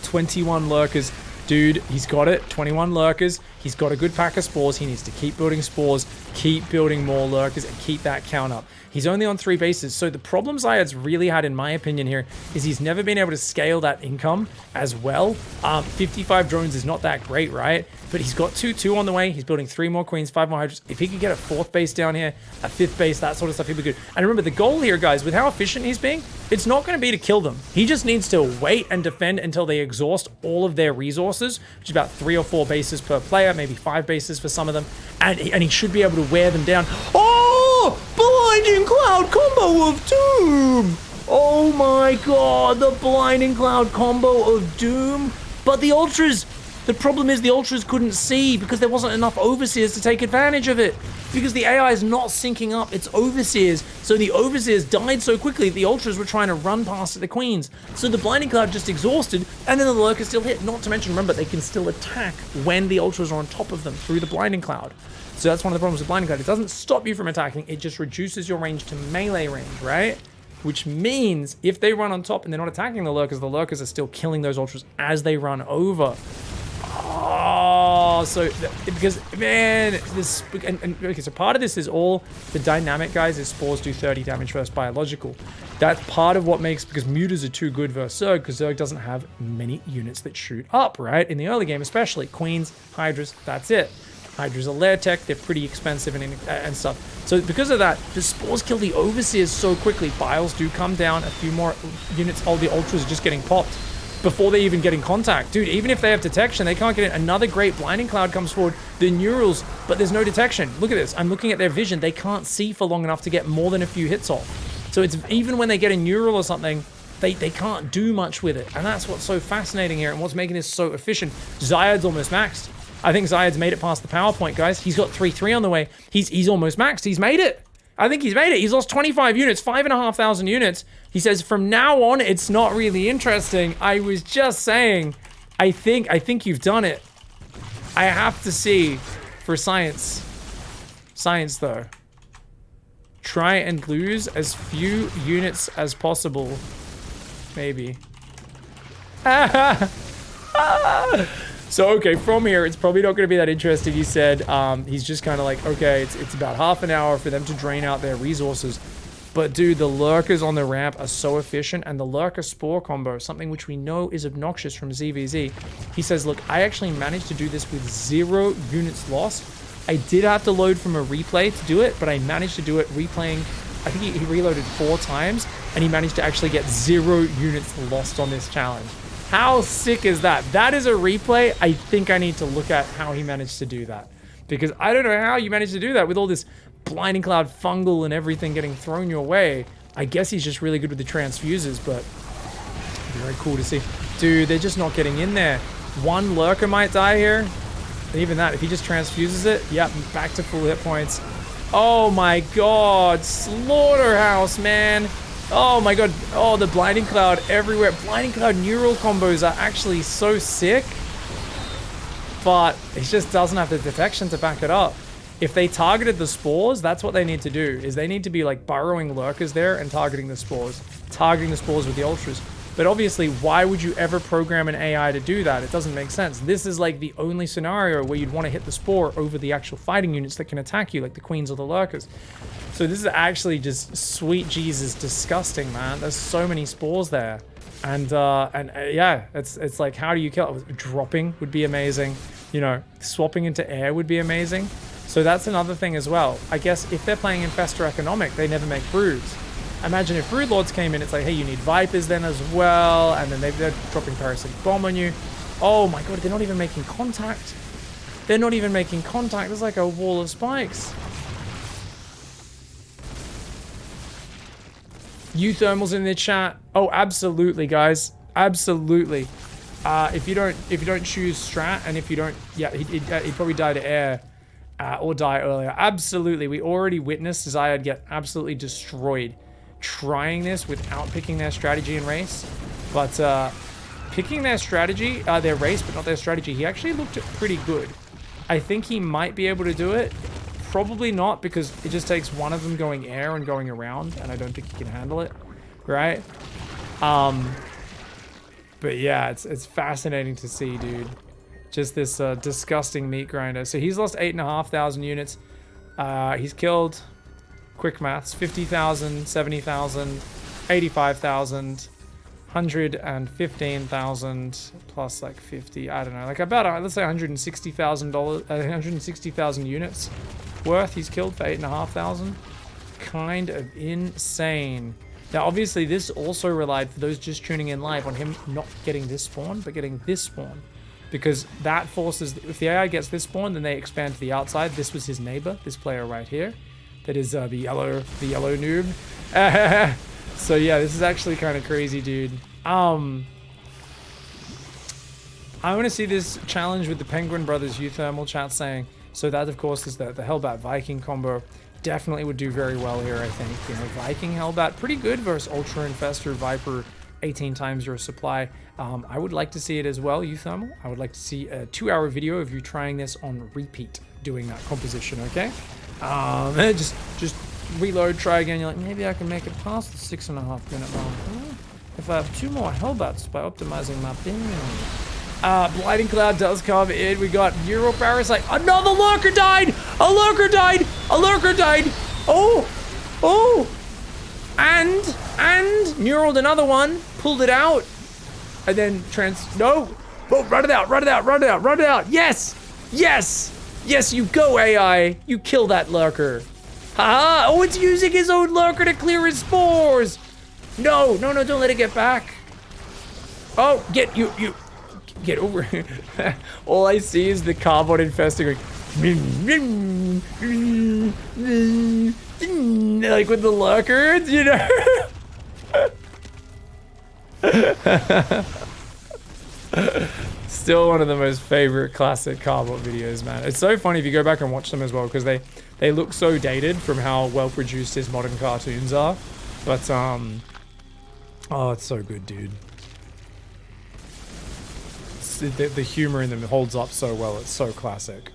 21 lurkers. Dude, he's got it. 21 lurkers. He's got a good pack of spores. He needs to keep building spores, keep building more lurkers, and keep that count up. He's only on 3 bases. So the problem Xayad's really had, in my opinion here, is he's never been able to scale that income as well. 55 drones is not that great, right? But he's got 2 on the way. He's building 3 more queens, 5 more hydras. If he could get a 4th base down here, a 5th base, that sort of stuff, he'd be good. And remember, the goal here, guys, with how efficient he's being, it's not going to be to kill them. He just needs to wait and defend until they exhaust all of their resources, which is about 3 or 4 bases per player, maybe 5 bases for some of them. And he should be able to wear them down. Oh! Blinding cloud combo of doom! Oh my god, the blinding cloud combo of doom. But the ultras, the problem is the ultras couldn't see because there wasn't enough overseers to take advantage of it. Because the AI is not syncing up its overseers. So the overseers died so quickly, the ultras were trying to run past the queens. So the blinding cloud just exhausted, and then the lurkers still hit. Not to mention, remember, they can still attack when the ultras are on top of them through the blinding cloud. So that's one of the problems with blinding cloud. It doesn't stop you from attacking, it just reduces your range to melee range, right? Which means if they run on top and they're not attacking the lurkers are still killing those ultras as they run over. Oh, so because man, this and okay, so part of this is all the dynamic, guys. Is spores do 30 damage versus biological. That's part of what makes, because mutas are too good versus Zerg, because Zerg doesn't have many units that shoot up, right? In the early game, especially queens, hydras. That's it. Hydras are lair tech. They're pretty expensive and stuff. So because of that, the spores kill the overseers so quickly. Biles do come down. A few more units. All the ultras are just getting popped before they even get in contact. Dude, even if they have detection, they can't get in. Another great blinding cloud comes forward. The neurals, but there's no detection. Look at this. I'm looking at their vision. They can't see for long enough to get more than a few hits off. So it's even when they get a neural or something, they can't do much with it. And that's what's so fascinating here and what's making this so efficient. Xayad's almost maxed. I think Xayad's made it past the power point, guys. He's got 3-3 on the way. He's almost maxed. He's made it. I think he's made it. He's lost 25 units, 5,500 units. He says, from now on, it's not really interesting. I was just saying, I think you've done it. I have to see for science. Science, though. Try and lose as few units as possible. Maybe. So, okay, from here, it's probably not going to be that interesting, he said. He's just kind of like, okay, it's about half an hour for them to drain out their resources. But, dude, the lurkers on the ramp are so efficient, and the lurker spore combo, something which we know is obnoxious from ZVZ. He says, look, I actually managed to do this with 0 units lost. I did have to load from a replay to do it, but I managed to do it replaying. I think he reloaded 4 times, and he managed to actually get 0 units lost on this challenge. How sick is that? That is a replay. I think I need to look at how he managed to do that. Because I don't know how you managed to do that with all this blinding cloud fungal and everything getting thrown your way. I guess he's just really good with the transfuses, but very cool to see. Dude, they're just not getting in there. One lurker might die here. And even that, if he just transfuses it, yep, back to full hit points. Oh my god, slaughterhouse, man. Oh my god. Oh, the Blinding Cloud everywhere. Blinding Cloud neural combos are actually so sick. But it just doesn't have the detection to back it up. If they targeted the spores, that's what they need to do, is they need to be like burrowing lurkers there and targeting the spores. Targeting the spores with the ultras. But obviously, why would you ever program an AI to do that? It doesn't make sense. This is like the only scenario where you'd want to hit the spore over the actual fighting units that can attack you, like the queens or the lurkers. So this is actually just sweet Jesus disgusting, man. There's so many spores there. And yeah, it's like, how do you kill it? Dropping would be amazing. You know, swapping into air would be amazing. So that's another thing as well. I guess if they're playing Infestor Economic, they never make broods. Imagine if Brood Lords came in, it's like, hey, you need Vipers then as well, and then they're dropping Parasitic Bomb on you. Oh my god, they're not even making contact. They're not even making contact. There's like a wall of spikes. Euthermal's in the chat. Oh, absolutely, guys. Absolutely. If you don't choose strat, and if you don't, yeah, he'd probably die to air, or die earlier. Absolutely. We already witnessed Xayad get absolutely destroyed trying this without picking their strategy and race. But picking their strategy, their race, but not their strategy, he actually looked pretty good. I think he might be able to do it. Probably not, because it just takes one of them going air and going around, and I don't think he can handle it, right? But yeah, it's fascinating to see, dude. Just this disgusting meat grinder. So he's lost 8,500 units. He's killed, quick maths, 50,000, 70,000, 85,000, 115,000 plus like 50. I don't know, like about let's say $160,000, 160,000 units worth he's killed for 8,500. Kind of insane. Now, obviously, this also relied, for those just tuning in live, on him not getting this spawn, but getting this spawn. Because that forces, if the AI gets this spawn, then they expand to the outside. This was his neighbor, this player right here. That is the yellow noob. So yeah, this is actually kind of crazy, dude. I want to see this challenge with the Penguin Brothers Euthermal chat saying, so that of course is the Hellbat Viking combo. Definitely would do very well here, I think. You know, Viking Hellbat, pretty good versus Ultra Infestor Viper, 18 times your supply. I would like to see it as well, Euthermal. I would like to see a 2-hour video of you trying this on repeat, doing that composition, okay? Just reload, try again. You're like, maybe I can make it past the 6.5 minute mark. If I have 2 more Hellbats by optimizing my build. Blighting Cloud does come in. We got Euro Parasite. Another lurker died! A lurker died! A lurker died! Oh! Oh! And Neuraled another one. Pulled it out. And then no! Oh, run it out, run it out, run it out, run it out! Yes! Yes! Yes, you go, AI! You kill that lurker. Haha! Oh, it's using his own lurker to clear his spores! No, no, no, don't let it get back. Oh, get over here. All I see is the carbon infesting going, like with the lurkers, you know? Still one of the most favorite classic Carbot videos, man. It's so funny if you go back and watch them as well, because they look so dated from how well produced his modern cartoons are. But oh, it's so good, dude. The humor in them holds up so well. It's so classic.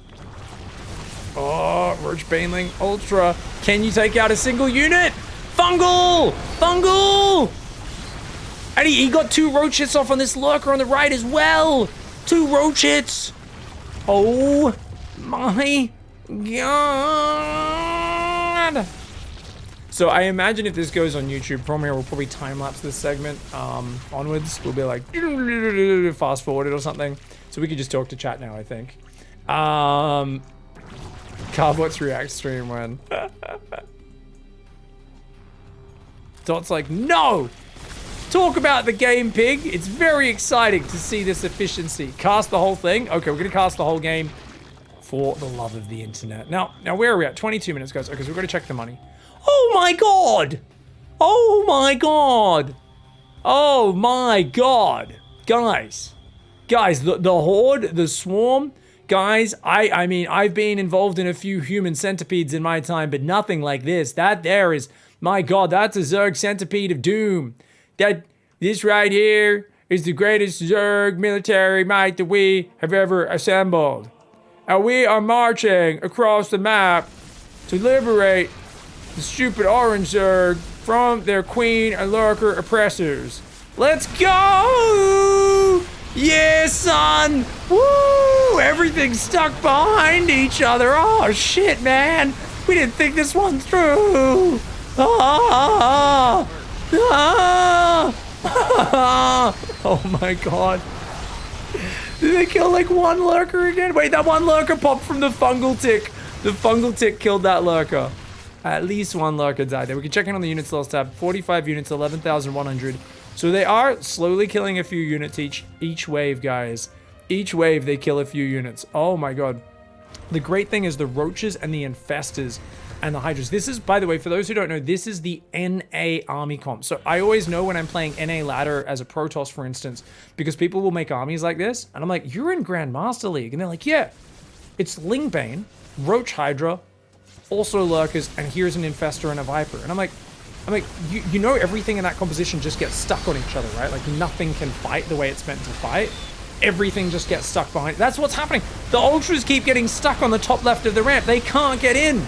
Oh, Roach Baneling Ultra. Can you take out a single unit? Fungal! Fungal! And he got 2 roach hits off on this lurker on the right as well. 2 roach hits. Oh my god. So I imagine if this goes on YouTube from here, we'll probably time-lapse this segment onwards. We'll be like, fast forward it or something. So we could just talk to chat now, I think. Carbot's react stream when. Dot's like, no! Talk about the game, Pig. It's very exciting to see this efficiency. Cast the whole thing? Okay, we're gonna cast the whole game for the love of the internet. Now where are we at? 22 minutes, guys. Okay, so we've got to check the money. Oh my god! Oh my god! Oh my god! Guys, the horde, the swarm, Guys, I mean, I've been involved in a few human centipedes in my time, but nothing like this. That there is, my God, that's a Zerg centipede of doom. This right here is the greatest Zerg military might that we have ever assembled. And we are marching across the map to liberate the stupid orange Zerg from their queen and lurker oppressors. Let's go! Yeah, son! Woo! Everything's stuck behind each other. Oh, shit, man. We didn't think this one through. Ah! Ah! Oh, my God. Did they kill, like, one lurker again? Wait, that one lurker popped from the fungal tick. The fungal tick killed that lurker. At least one lurker died there. We can check in on the units lost tab. 45 units, 11,100. So they are slowly killing a few units each wave, guys. Each wave, they kill a few units. Oh my God. The great thing is the roaches and the infestors and the hydras. This is, by the way, for those who don't know, this is the NA army comp. So I always know when I'm playing NA ladder as a Protoss, for instance, because people will make armies like this. And I'm like, you're in Grandmaster League. And they're like, yeah, it's Lingbane, Roach Hydra, also lurkers, and here's an infestor and a viper. And I'm like, you know everything in that composition just gets stuck on each other, right? Like nothing can fight the way it's meant to fight. Everything just gets stuck behind. That's what's happening. The ultras keep getting stuck on the top left of the ramp. They can't get in.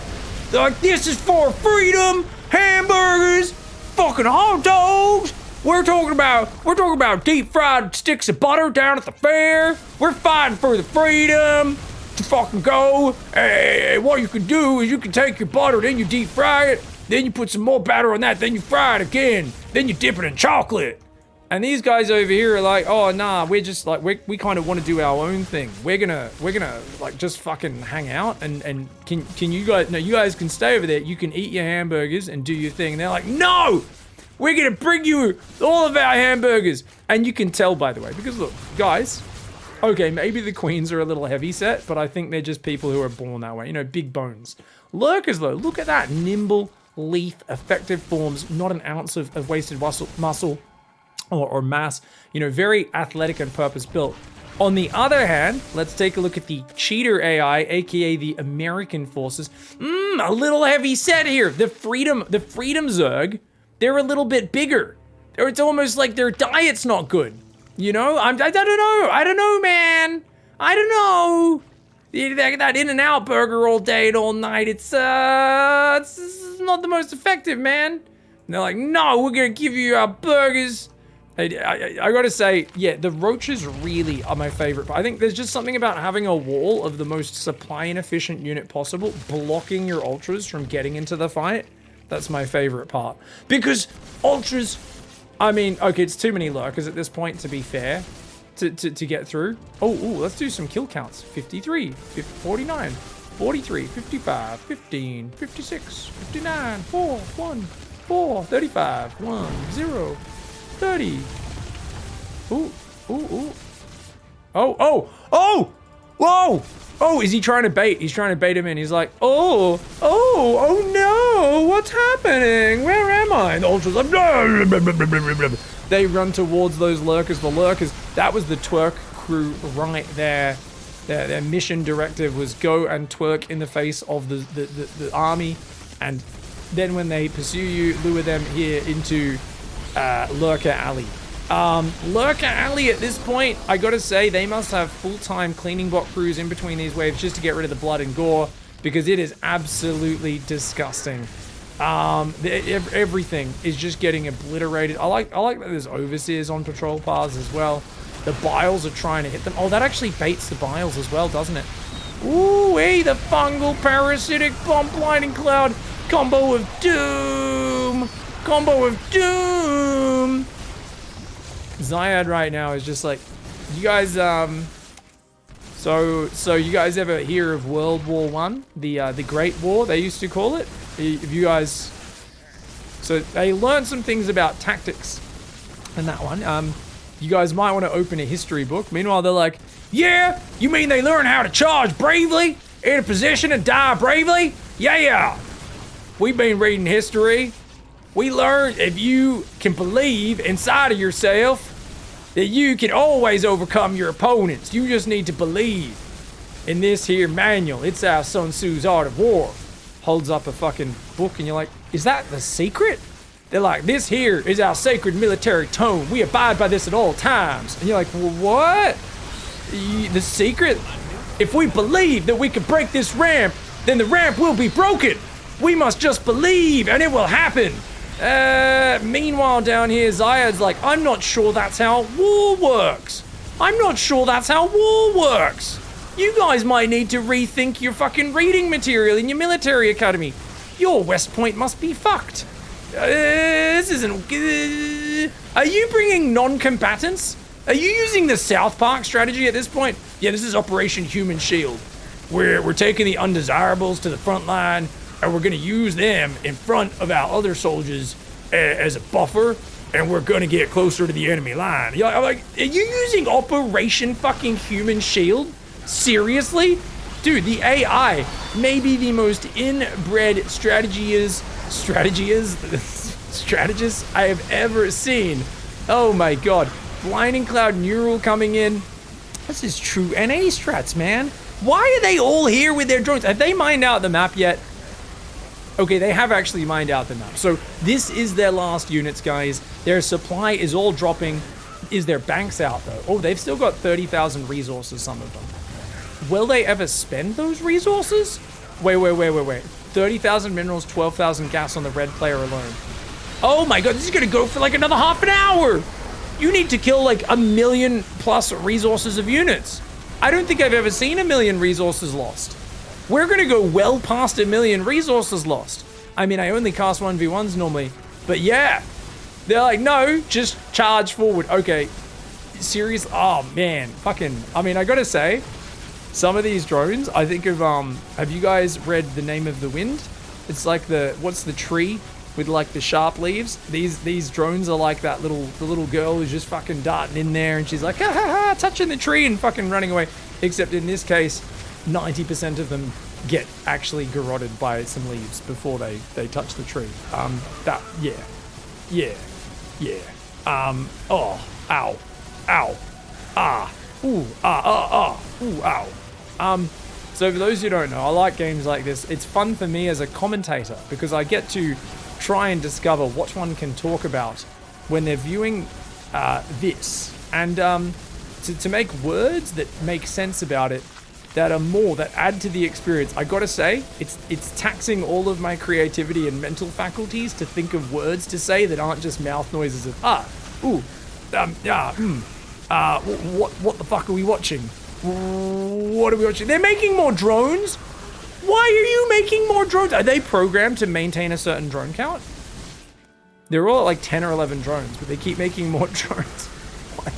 They're like, this is for freedom, hamburgers, fucking hot dogs. We're talking about deep fried sticks of butter down at the fair. We're fighting for the freedom to fucking go. Hey, what you can do is you can take your butter, then you deep fry it. Then you put some more batter on that, then you fry it again. Then you dip it in chocolate. And these guys over here are like, oh, nah, we're just like, we kind of want to do our own thing. We're gonna like just fucking hang out and can you guys, no, you guys can stay over there. You can eat your hamburgers and do your thing. And they're like, no, we're gonna bring you all of our hamburgers. And you can tell, by the way, because look, guys, okay, maybe the queens are a little heavy set, but I think they're just people who are born that way. You know, big bones. Lurkers though, look at that, nimble, lithe, effective forms, not an ounce of wasted muscle or mass, you know, very athletic and purpose-built. On the other hand, let's take a look at the Cheater AI, aka the American forces. A little heavy set here. The Freedom Zerg, they're a little bit bigger. It's almost like their diet's not good. You know, I don't know, man. I don't know. That In-N-Out burger all day and all night, it's not the most effective, man. And they're like, no, we're gonna give you our burgers. I gotta say, yeah, the roaches really are my favorite part. I think there's just something about having a wall of the most supply inefficient unit possible, blocking your ultras from getting into the fight. That's my favorite part. Because ultras, I mean, okay, it's too many lurkers at this point, to be fair. To get through. Oh, let's do some kill counts. 53, 49, 43, 55, 15, 56, 59, 4, 1, 4, 35, 1, 0, 30. Ooh. Whoa! Oh, is he trying to bait? He's trying to bait him in. He's like, oh no, what's happening? Where am I? The ultras like, blah. They run towards those lurkers. The lurkers, that was the twerk crew right there. Their mission directive was go and twerk in the face of the army. And then when they pursue you, lure them here into Lurker Alley. Lurker Alley at this point, I gotta say, they must have full-time cleaning bot crews in between these waves just to get rid of the blood and gore, because it is absolutely disgusting. Everything is just getting obliterated. I like that there's overseers on patrol paths as well. The biles are trying to hit them. Oh, that actually baits the biles as well, doesn't it? Ooh, hey, the fungal parasitic bomb blinding cloud combo of doom. Xayad right now is just like, you guys, so you guys ever hear of World War I? The Great War, they used to call it? If you guys, so they learned some things about tactics in that one. You guys might want to open a history book. Meanwhile, they're like, yeah, you mean they learn how to charge bravely, in a position and die bravely? Yeah. We've been reading history. We learned if you can believe inside of yourself that you can always overcome your opponents. You just need to believe. in this here manual, it's our Sun Tzu's Art of War. Holds up a fucking book and you're like, is that the secret? They're like, this here is our sacred military tone. We abide by this at all times. And you're like, well, what? The secret? If we believe that we can break this ramp, then the ramp will be broken. We must just believe and it will happen. Meanwhile down here, Xayad's like, I'm not sure that's how war works. I'm not sure that's how war works. You guys might need to rethink your fucking reading material in your military academy. Your West Point must be fucked. This isn't... Are you bringing non-combatants? Are you using the South Park strategy at this point? Yeah, this is Operation Human Shield. We're taking the undesirables to the front line, and we're gonna use them in front of our other soldiers as a buffer, and we're gonna get closer to the enemy line. I'm like, are you using Operation fucking Human Shield? Seriously? Dude, the AI may be the most inbred strategist I have ever seen. Oh my god. Blinding Cloud Neural coming in. This is true NA strats, man. Why are they all here with their drones? Have they mined out the map yet? Okay, they have actually mined out the map. So this is their last units, guys. Their supply is all dropping. Is their banks out, though? Oh, they've still got 30,000 resources, some of them. Will they ever spend those resources? Wait. 30,000 minerals, 12,000 gas on the red player alone. Oh my god, this is gonna go for like another half an hour! You need to kill like 1 million plus resources of units. I don't think I've ever seen 1 million resources lost. We're gonna go well past 1 million resources lost. I mean, I only cast 1v1s normally, but yeah. They're like, no, just charge forward. Okay, serious? Oh man, fucking, I mean, I gotta say, some of these drones, I think of, have you guys read The Name of the Wind? It's like what's the tree with like the sharp leaves? These drones are like that the little girl who's just fucking darting in there and she's like, ha ha ha, touching the tree and fucking running away. Except in this case, 90% of them get actually garroted by some leaves before they touch the tree. Oh, ow, ooh, ooh, ow. So for those who don't know, I like games like this. It's fun for me as a commentator because I get to try and discover what one can talk about when they're viewing this. And to make words that make sense about it, that add to the experience. I gotta say, it's taxing all of my creativity and mental faculties to think of words to say that aren't just mouth noises of what the fuck are we watching? What are we watching? They're making more drones? Why are you making more drones? Are they programmed to maintain a certain drone count? They're all at like 10 or 11 drones, but they keep making more drones. What?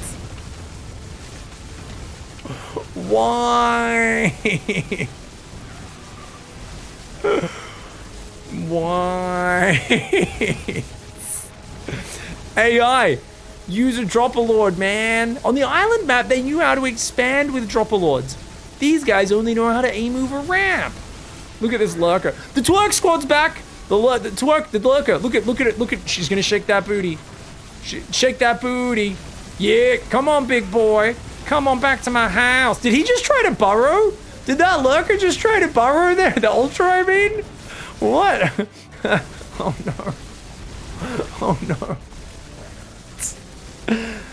Why? Why? AI, use a dropper lord, man. On the island map, they knew how to expand with dropper lords. These guys only know how to aim over ramp. Look at this lurker. The twerk squad's back. The lurker. Look at it. She's gonna shake that booty. Shake that booty. Yeah, come on, big boy. Come on back to my house. Did he just try to burrow? Did that lurker just try to burrow there? The ultra, I mean? What? Oh no. Oh no.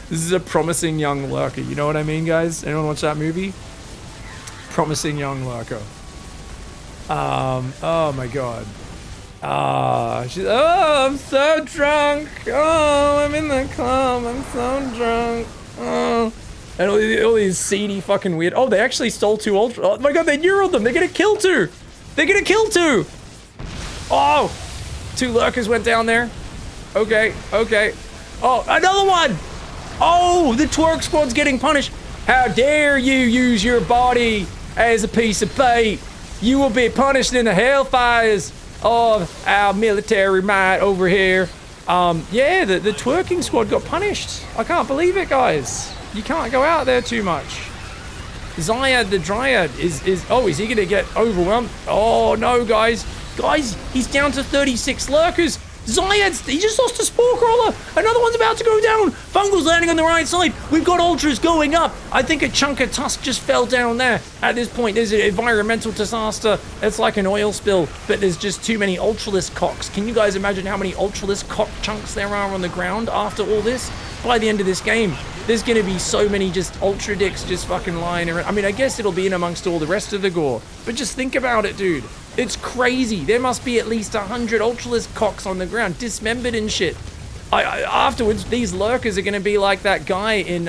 This is a promising young lurker. You know what I mean, guys? Anyone watch that movie? Promising young lurker. Oh my god. I'm so drunk. Oh, I'm in the club. I'm so drunk. Oh. And all these seedy fucking weird. Oh, they actually stole 2 ultra. Oh my god, they neural them. They're gonna kill 2. They're gonna kill 2. Oh, 2 lurkers went down there. Okay. Oh, another one. Oh, the twerk squad's getting punished. How dare you use your body as a piece of bait. You will be punished in the hellfires of our military might over here. Yeah, the twerking squad got punished. I can't believe it, guys. You can't go out there too much. Xayad the Dryad is he gonna get overwhelmed? Oh no, guys. Guys, he's down to 36 lurkers. Xayad, he just lost a Spore Crawler. Another one's about to go down. Fungal's landing on the right side. We've got Ultras going up. I think a chunk of Tusk just fell down there. At this point, there's an environmental disaster. It's like an oil spill, but there's just too many Ultralisk cocks. Can you guys imagine how many Ultralisk cock chunks there are on the ground after all this? By the end of this game, there's going to be so many just Ultra Dicks just fucking lying around. I mean, I guess it'll be in amongst all the rest of the gore, but just think about it, dude. It's crazy. There must be at least 100 Ultralisk cocks on the ground, dismembered and shit. Afterwards, these lurkers are going to be like that guy in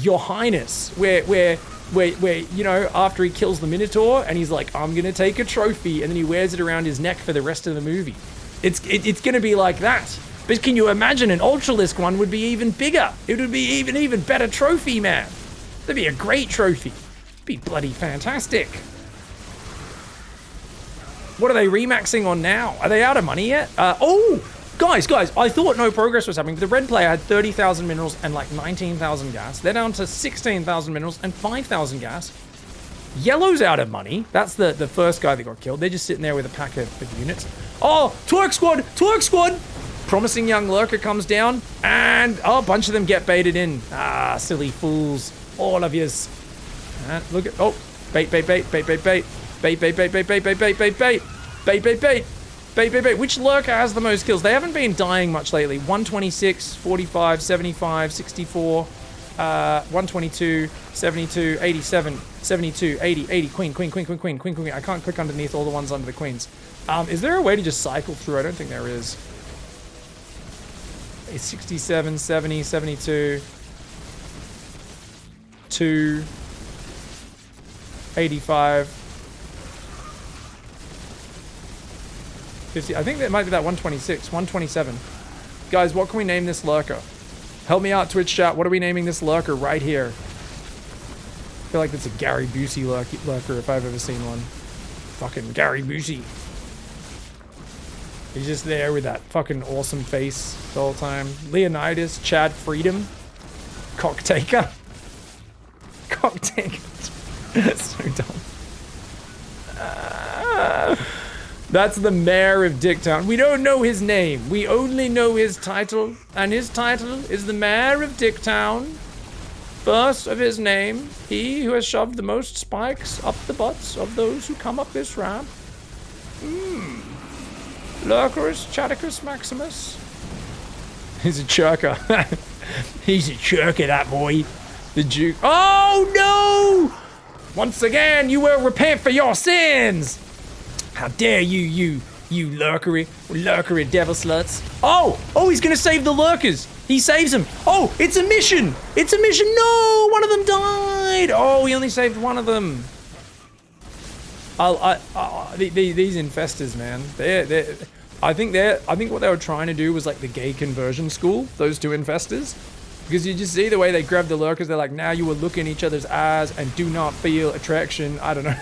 Your Highness, where you know, after he kills the Minotaur and he's like, I'm going to take a trophy, and then he wears it around his neck for the rest of the movie. It's going to be like that. But can you imagine an Ultralisk one would be even bigger? It would be even better trophy, man. That'd be a great trophy. It'd be bloody fantastic. What are they remaxing on now? Are they out of money yet? Oh, guys, I thought no progress was happening. The red player had 30,000 minerals and like 19,000 gas. They're down to 16,000 minerals and 5,000 gas. Yellow's out of money. That's the first guy that got killed. They're just sitting there with a pack of units. Oh, Twerk Squad! Promising young lurker comes down, and a bunch of them get baited in. Ah, silly fools. All of yous. Look at, oh, bait. Which lurker has the most kills? They haven't been dying much lately. 126, 45, 75, 64, 122, 72, 87, 72, 80, queen. I can't click underneath all the ones under the queens. Is there a way to just cycle through? I don't think there is. 67, 70, 72, 2, 85, 50. I think that might be that 126, 127. Guys, what can we name this lurker? Help me out, Twitch chat. What are we naming this lurker right here? I feel like that's a Gary Busey lurker if I've ever seen one. Fucking Gary Busey. He's just there with that fucking awesome face the whole time. Leonidas, Chad Freedom, Cocktaker. That's so dumb. That's the mayor of Dicktown. We don't know his name. We only know his title, and his title is the mayor of Dicktown. First of his name, he who has shoved the most spikes up the butts of those who come up this ramp. Lurkerus Chaticus Maximus. He's a churker. He's a churker, that boy. The Duke. Oh no! Once again, you will repent for your sins. How dare you lurkery devil sluts. Oh, he's gonna save the lurkers. He saves them. Oh, it's a mission. No, one of them died. Oh, he only saved one of them. These infestors, man. I think what they were trying to do was like the gay conversion school. Those two infestors, because you just see the way they grab the lurkers. They're like, now you will look in each other's eyes and do not feel attraction. I don't know.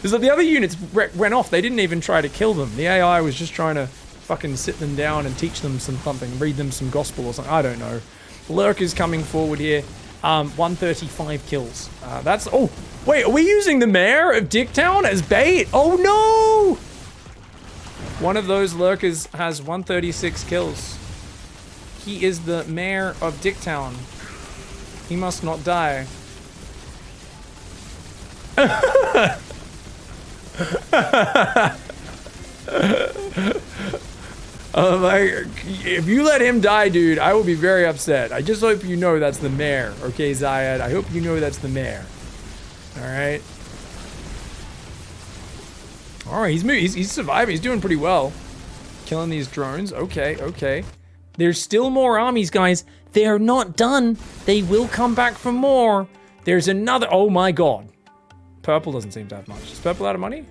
The other units went off. They didn't even try to kill them. The AI was just trying to fucking sit them down and teach them something, read them some gospel or something. I don't know. Lurkers coming forward here. 135 kills. Oh, wait, are we using the mayor of Dicktown as bait? Oh no! One of those lurkers has 136 kills. He is the mayor of Dicktown. He must not die. If you let him die, dude, I will be very upset. I just hope you know that's the mayor, okay, Xayad? I hope you know that's the mayor. Alright. Alright, he's surviving. He's doing pretty well. Killing these drones. Okay. There's still more armies, guys. They're not done. They will come back for more. There's another. Oh my god. Purple doesn't seem to have much. Is purple out of money?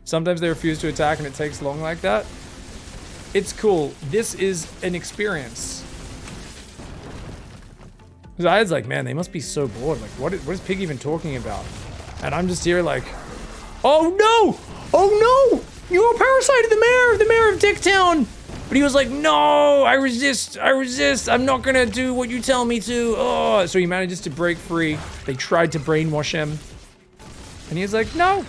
Sometimes they refuse to attack and it takes long like that. It's cool. This is an experience. Zayad's like, man, they must be so bored. Like, what is Pig even talking about? And I'm just here like, oh no! You're a parasite of the mayor of Dicktown! But he was like, no, I resist, I'm not gonna do what you tell me to. Oh, so he manages to break free. They tried to brainwash him. And he was like, no,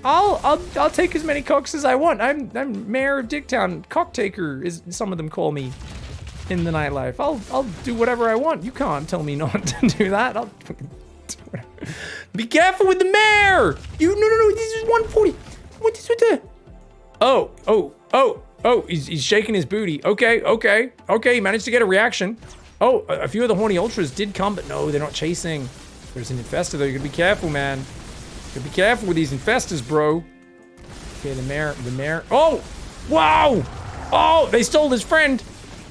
I'll take as many cocks as I want. I'm mayor of Dicktown. Cocktaker is some of them call me in the nightlife. I'll do whatever I want. You can't tell me not to do that. I'll fucking do whatever. Be careful with the mayor! No, this is 140. What is with the... Oh, he's shaking his booty. Okay, he managed to get a reaction. Oh, a few of the horny ultras did come, but no, they're not chasing. There's an infestor though, you gotta be careful, man. You gotta be careful with these infestors, bro. Okay, the mayor. Oh, wow! Oh, they stole his friend.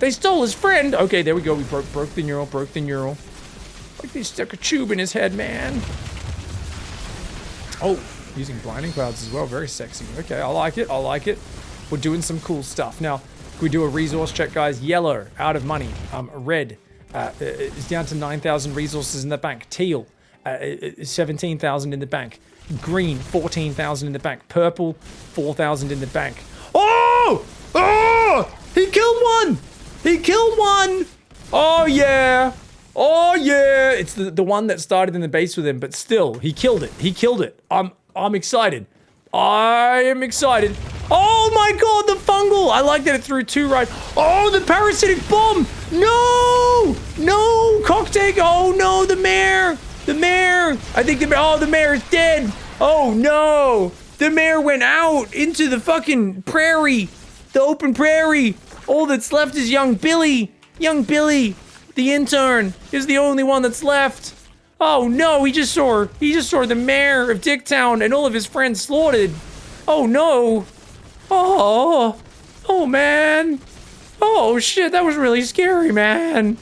Okay, there we go, we broke the neural. Like they stuck a tube in his head, man. Oh, using blinding clouds as well, very sexy. Okay, I like it. We're doing some cool stuff. Now, can we do a resource check, guys? Yellow, out of money. Red, is down to 9,000 resources in the bank. Teal, 17,000 in the bank. Green, 14,000 in the bank. Purple, 4,000 in the bank. Oh! He killed one! Oh yeah! It's the one that started in the base with him, but still, he killed it. I'm excited. I am excited. Oh my god, the fungal! I like that it threw 2 right. Oh, the parasitic bomb! No, Cocktake. Oh no, the mayor. I think the mayor is dead. Oh no, the mayor went out into the fucking prairie, the open prairie. All that's left is young Billy. The intern is the only one that's left. Oh no, he just saw the mayor of Dicktown and all of his friends slaughtered. Oh no. Oh man. Oh shit, that was really scary, man.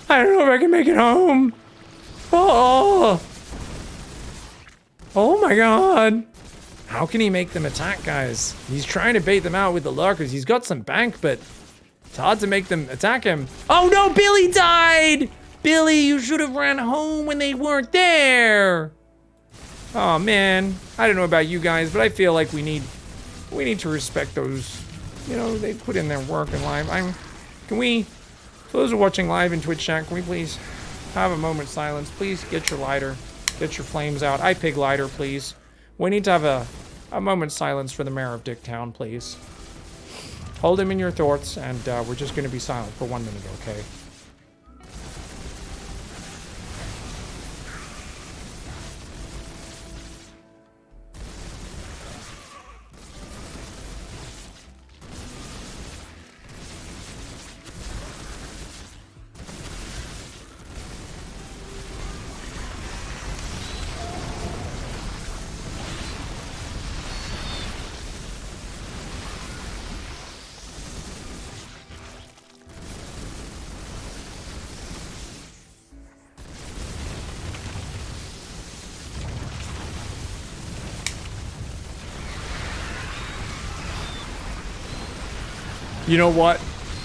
I don't know if I can make it home. Oh my god. How can he make them attack, guys? He's trying to bait them out with the lurkers. He's got some bank, but it's hard to make them attack him. Oh no, Billy died! Billy, you should have ran home when they weren't there. Oh man, I don't know about you guys, but I feel like we need to respect those. You know, they put in their work in live. For those who are watching live in Twitch chat, can we please have a moment's silence? Please get your lighter, get your flames out. Pig lighter, please. We need to have a moment's silence for the mayor of Dicktown, please. Hold him in your thoughts, and we're just going to be silent for 1 minute, okay? You know what?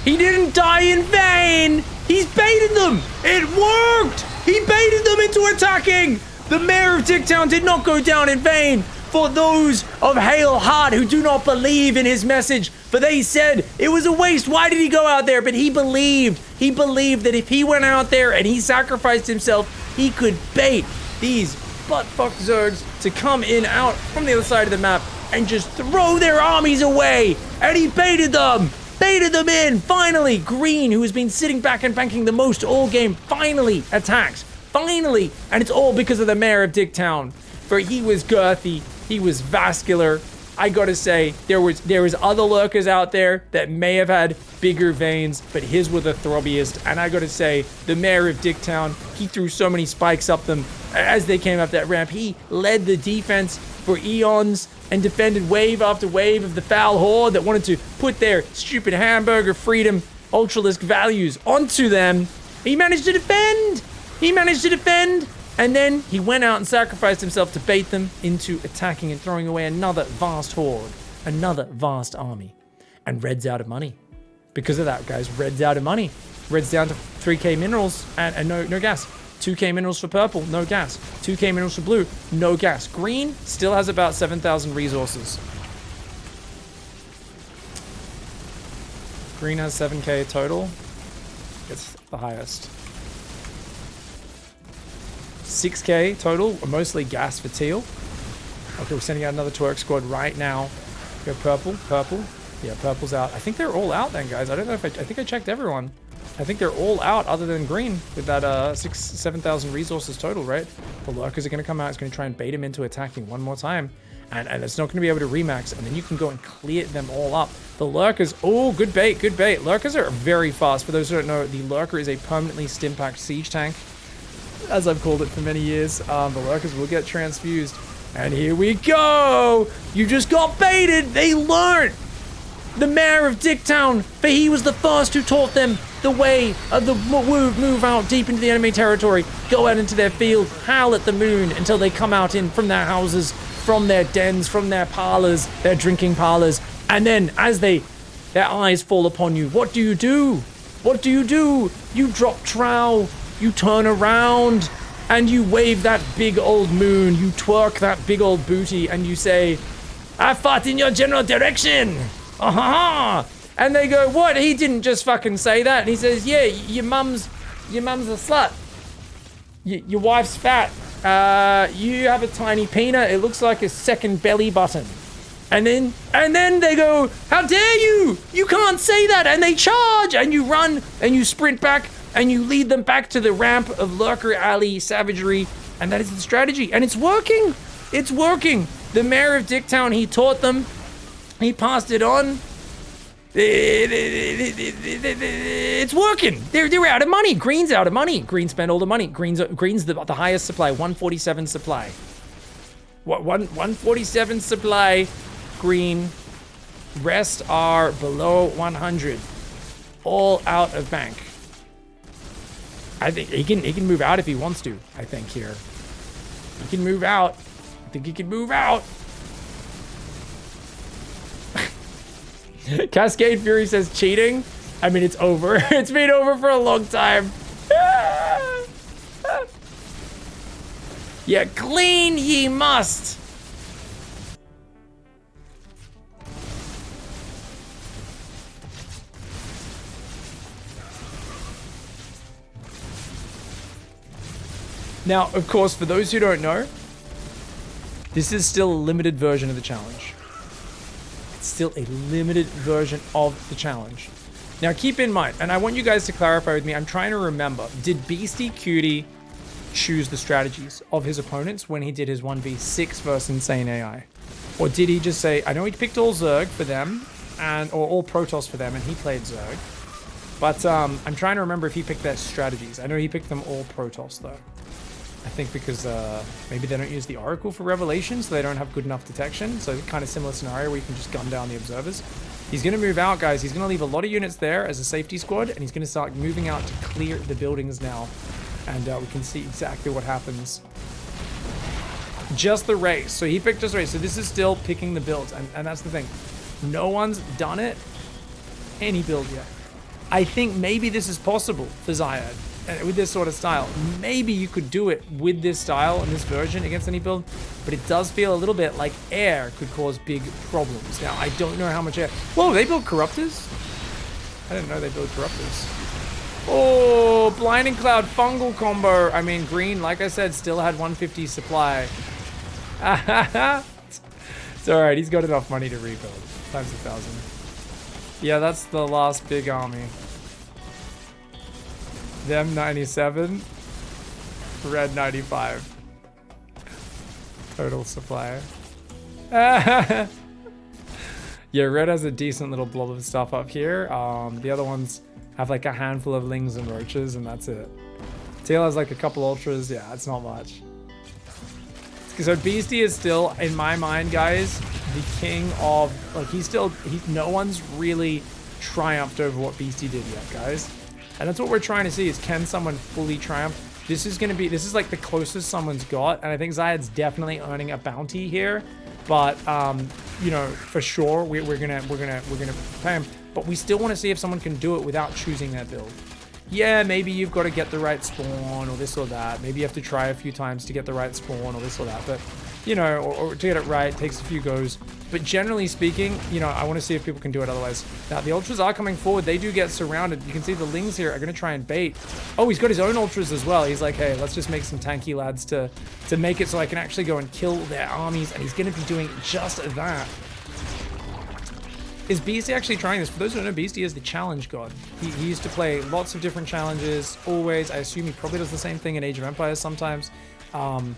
He didn't die in vain! He's baited them! It worked! He baited them into attacking! The mayor of Dicktown did not go down in vain! For those of hale heart who do not believe in his message, for they said it was a waste, why did he go out there? But he believed that if he went out there and he sacrificed himself, he could bait these butt-fuck Zergs to come in out from the other side of the map and just throw their armies away! And he baited them! Baited them in! Finally, Green, who has been sitting back and banking the most all game, finally attacks. Finally! And it's all because of the mayor of Dicktown. For he was girthy, he was vascular. I gotta say, there was other lurkers out there that may have had bigger veins, but his were the throbbiest. And I gotta say, the mayor of Dicktown, he threw so many spikes up them as they came up that ramp. He led the defense for eons and defended wave after wave of the foul horde that wanted to put their stupid hamburger freedom ultralisk values onto them. He managed to defend! And then he went out and sacrificed himself to bait them into attacking and throwing away another vast horde, another vast army. And Red's out of money. Because of that, guys, Red's out of money. Red's down to 3k minerals and no gas. 2k minerals for purple, no gas. 2k minerals for blue, no gas. Green still has about 7,000 resources. Green has 7k total. It's the highest. 6k total, mostly gas for teal. Okay, we're sending out another twerk squad right now. Go purple, purple. Yeah, purple's out. I think they're all out then, guys. I don't know if I think I checked everyone. I think they're all out other than green with that 7,000 resources total, right? The lurkers are going to come out. It's going to try and bait him into attacking one more time. And it's not going to be able to remax. And then you can go and clear them all up. The lurkers, oh, good bait, good bait. Lurkers are very fast. For those who don't know, the lurker is a permanently stim-packed siege tank, as I've called it for many years. The lurkers will get transfused. And here we go. You just got baited. They learned. The mayor of Dicktown, for he was the first who taught them the way of the move out deep into the enemy territory, go out into their field, howl at the moon until they come out in from their houses, from their dens, from their parlors, their drinking parlors, and then as their eyes fall upon you, what do you do? What do you do? You drop trowel, you turn around, and you wave that big old moon, you twerk that big old booty, and you say, I fought in your general direction. Uh-huh. And they go, what? He didn't just fucking say that. And he says, yeah, your mum's a slut. Your wife's fat. You have a tiny peanut. It looks like a second belly button. And then they go, how dare you? You can't say that. And they charge and you run and you sprint back and you lead them back to the ramp of Lurker Alley savagery. And that is the strategy. And it's working. It's working. The mayor of Dicktown, he taught them. He passed it on. It's working. They're out of money. Green's out of money. Green spent all the money. Green's the highest supply. 147 supply. What 147 supply. Green. Rest are below 100. All out of bank. I think he can move out if he wants to. I think here. He can move out. I think he can move out. Cascade Fury says cheating. I mean, it's over. It's been over for a long time. Yeah, clean ye must. Now, of course, for those who don't know, this is still a limited version of the challenge. Still a limited version of the challenge. Now keep in mind, and I want you guys to clarify with me, I'm trying to remember, did Beastie Cutie choose the strategies of his opponents when he did his 1v6 versus Insane AI? Or did he just say, I know he picked all Zerg for them, or all Protoss for them, and he played Zerg. But I'm trying to remember if he picked their strategies. I know he picked them all Protoss though. I think because maybe they don't use the Oracle for Revelation, so they don't have good enough detection. So kind of similar scenario where you can just gun down the observers. He's going to move out, guys. He's going to leave a lot of units there as a safety squad, and he's going to start moving out to clear the buildings now. And we can see exactly what happens. Just the race. So he picked just race. So this is still picking the builds, and that's the thing. No one's done it any build yet. I think maybe this is possible for Xayad. With this sort of style, maybe you could do it with this style and this version against any build, but it does feel a little bit like air could cause big problems. Now, I don't know how much air. Whoa, they build Corruptors? I didn't know they build Corruptors. Oh, Blinding Cloud fungal combo. I mean, green, like I said, still had 150 supply. It's all right. He's got enough money to rebuild. Times 1,000. Yeah, that's the last big army. Them 97, red 95. Total supply. Yeah, red has a decent little blob of stuff up here. The other ones have like a handful of lings and roaches, and that's it. Teal has like a couple ultras. Yeah, it's not much. So Beastie is still, in my mind, guys, the king of, like, no one's really triumphed over what Beastie did yet, guys. And that's what we're trying to see, is can someone fully triumph? This is like the closest someone's got, and I think Xayad's definitely earning a bounty here. But you know, for sure, we're gonna pay him. But we still want to see if someone can do it without choosing their build. Yeah, maybe you've got to get the right spawn or this or that. Maybe you have to try a few times to get the right spawn or this or that. But you know, or to get it right takes a few goes. But generally speaking, you know, I want to see if people can do it otherwise. Now, the ultras are coming forward. They do get surrounded. You can see the lings here are going to try and bait. Oh, he's got his own ultras as well. He's like, hey, let's just make some tanky lads to make it so I can actually go and kill their armies. And he's going to be doing just that. Is Beastie actually trying this? For those who don't know, Beastie is the challenge god. He used to play lots of different challenges, always. I assume he probably does the same thing in Age of Empires sometimes. Though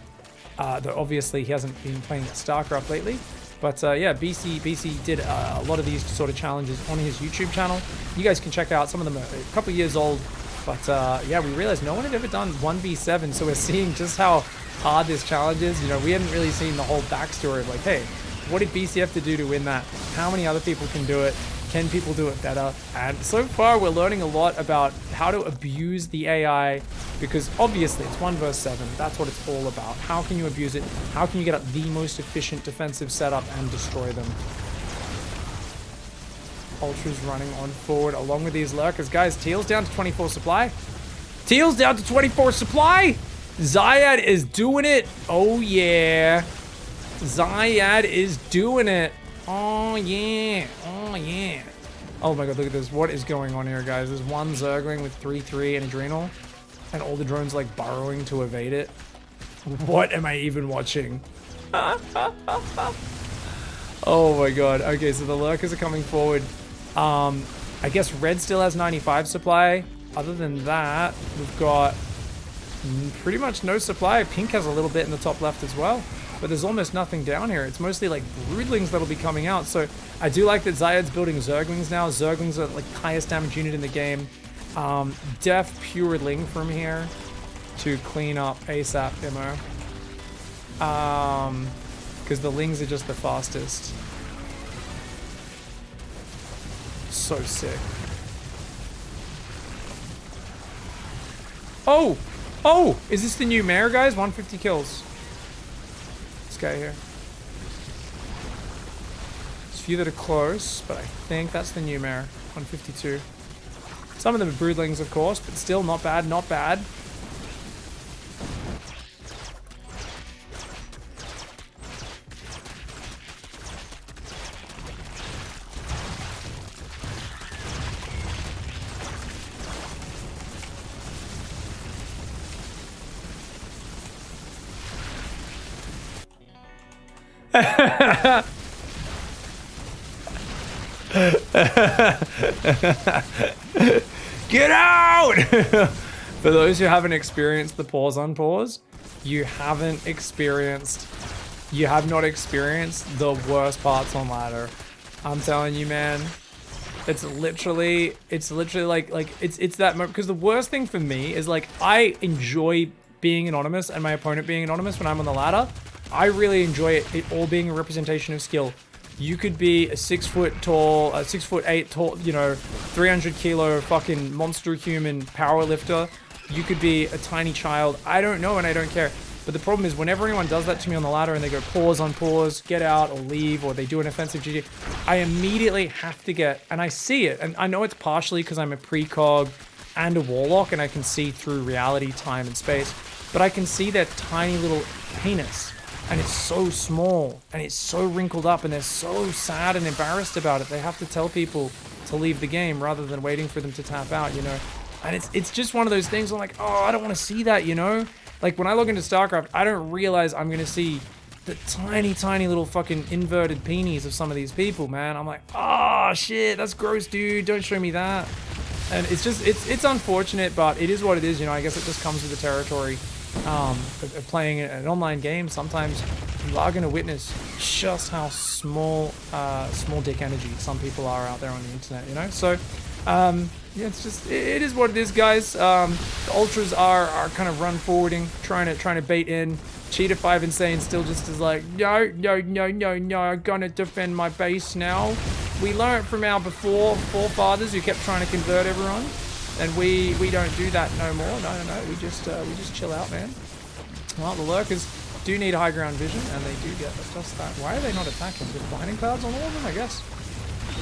obviously he hasn't been playing StarCraft lately. But yeah, BC did a lot of these sort of challenges on his YouTube channel. You guys can check out some of them are a couple years old. But yeah, we realized no one had ever done 1v7. So we're seeing just how hard this challenge is. You know, we hadn't really seen the whole backstory of like, hey, what did BC have to do to win that? How many other people can do it? Can people do it better? And so far, we're learning a lot about how to abuse the AI, because obviously it's 1 versus 7. That's what it's all about. How can you abuse it? How can you get up the most efficient defensive setup and destroy them? Ultra's running on forward along with these lurkers. Guys, Teal's down to 24 supply. Teal's down to 24 supply. Xayad is doing it. Oh, yeah. Xayad is doing it. Oh, yeah. Oh, yeah. Oh, my God. Look at this. What is going on here, guys? There's one Zergling with 3-3 and Adrenal. And all the drones, like, burrowing to evade it. What am I even watching? Oh, my God. Okay, so the lurkers are coming forward. I guess red still has 95 supply. Other than that, we've got pretty much no supply. Pink has a little bit in the top left as well. But there's almost nothing down here. It's mostly like broodlings that'll be coming out. So I do like that Xayad's building Zerglings now. Zerglings are like the highest damage unit in the game. Def pure ling from here to clean up ASAP MO. Because the lings are just the fastest. So sick. Oh! Oh! Is this the new mayor, guys? 150 kills. Guy here. There's a few that are close, but I think that's the new mare. 152. Some of them are broodlings, of course, but still not bad, not bad. Get out! For those who haven't experienced the pause on pause, you have not experienced the worst parts on ladder. I'm telling you, man. It's literally like it's that moment, because the worst thing for me is like I enjoy being anonymous and my opponent being anonymous when I'm on the ladder. I really enjoy it all being a representation of skill. You could be a 6 foot tall, 6'8" tall, you know, 300 kilo fucking monster human power lifter. You could be a tiny child. I don't know and I don't care. But the problem is whenever anyone does that to me on the ladder and they go pause on pause, get out or leave, or they do an offensive GG, I immediately have to get, and I see it. And I know it's partially because I'm a precog and a warlock and I can see through reality, time, and space. But I can see their tiny little penis. And it's so small, and it's so wrinkled up, and they're so sad and embarrassed about it. They have to tell people to leave the game rather than waiting for them to tap out, you know? And it's just one of those things where I'm like, oh, I don't want to see that, you know? Like, when I log into StarCraft, I don't realize I'm going to see the tiny, tiny little fucking inverted peenies of some of these people, man. I'm like, oh, shit, that's gross, dude. Don't show me that. And it's just, it's unfortunate, but it is what it is, you know? I guess it just comes with the territory. Of playing an online game. Sometimes you are going to witness just how small dick energy some people are out there on the internet, you know? So, yeah, it's just, it is what it is, guys. The ultras are kind of run forwarding, trying to bait in. Cheater 5 Insane still just is like, no, I'm gonna defend my base now. We learned from our forefathers who kept trying to convert everyone. And we don't do that no more. No. We just chill out, man. Well, the lurkers do need high ground vision, and they do get just that. Why are they not attacking? With blinding clouds on all of them, I guess.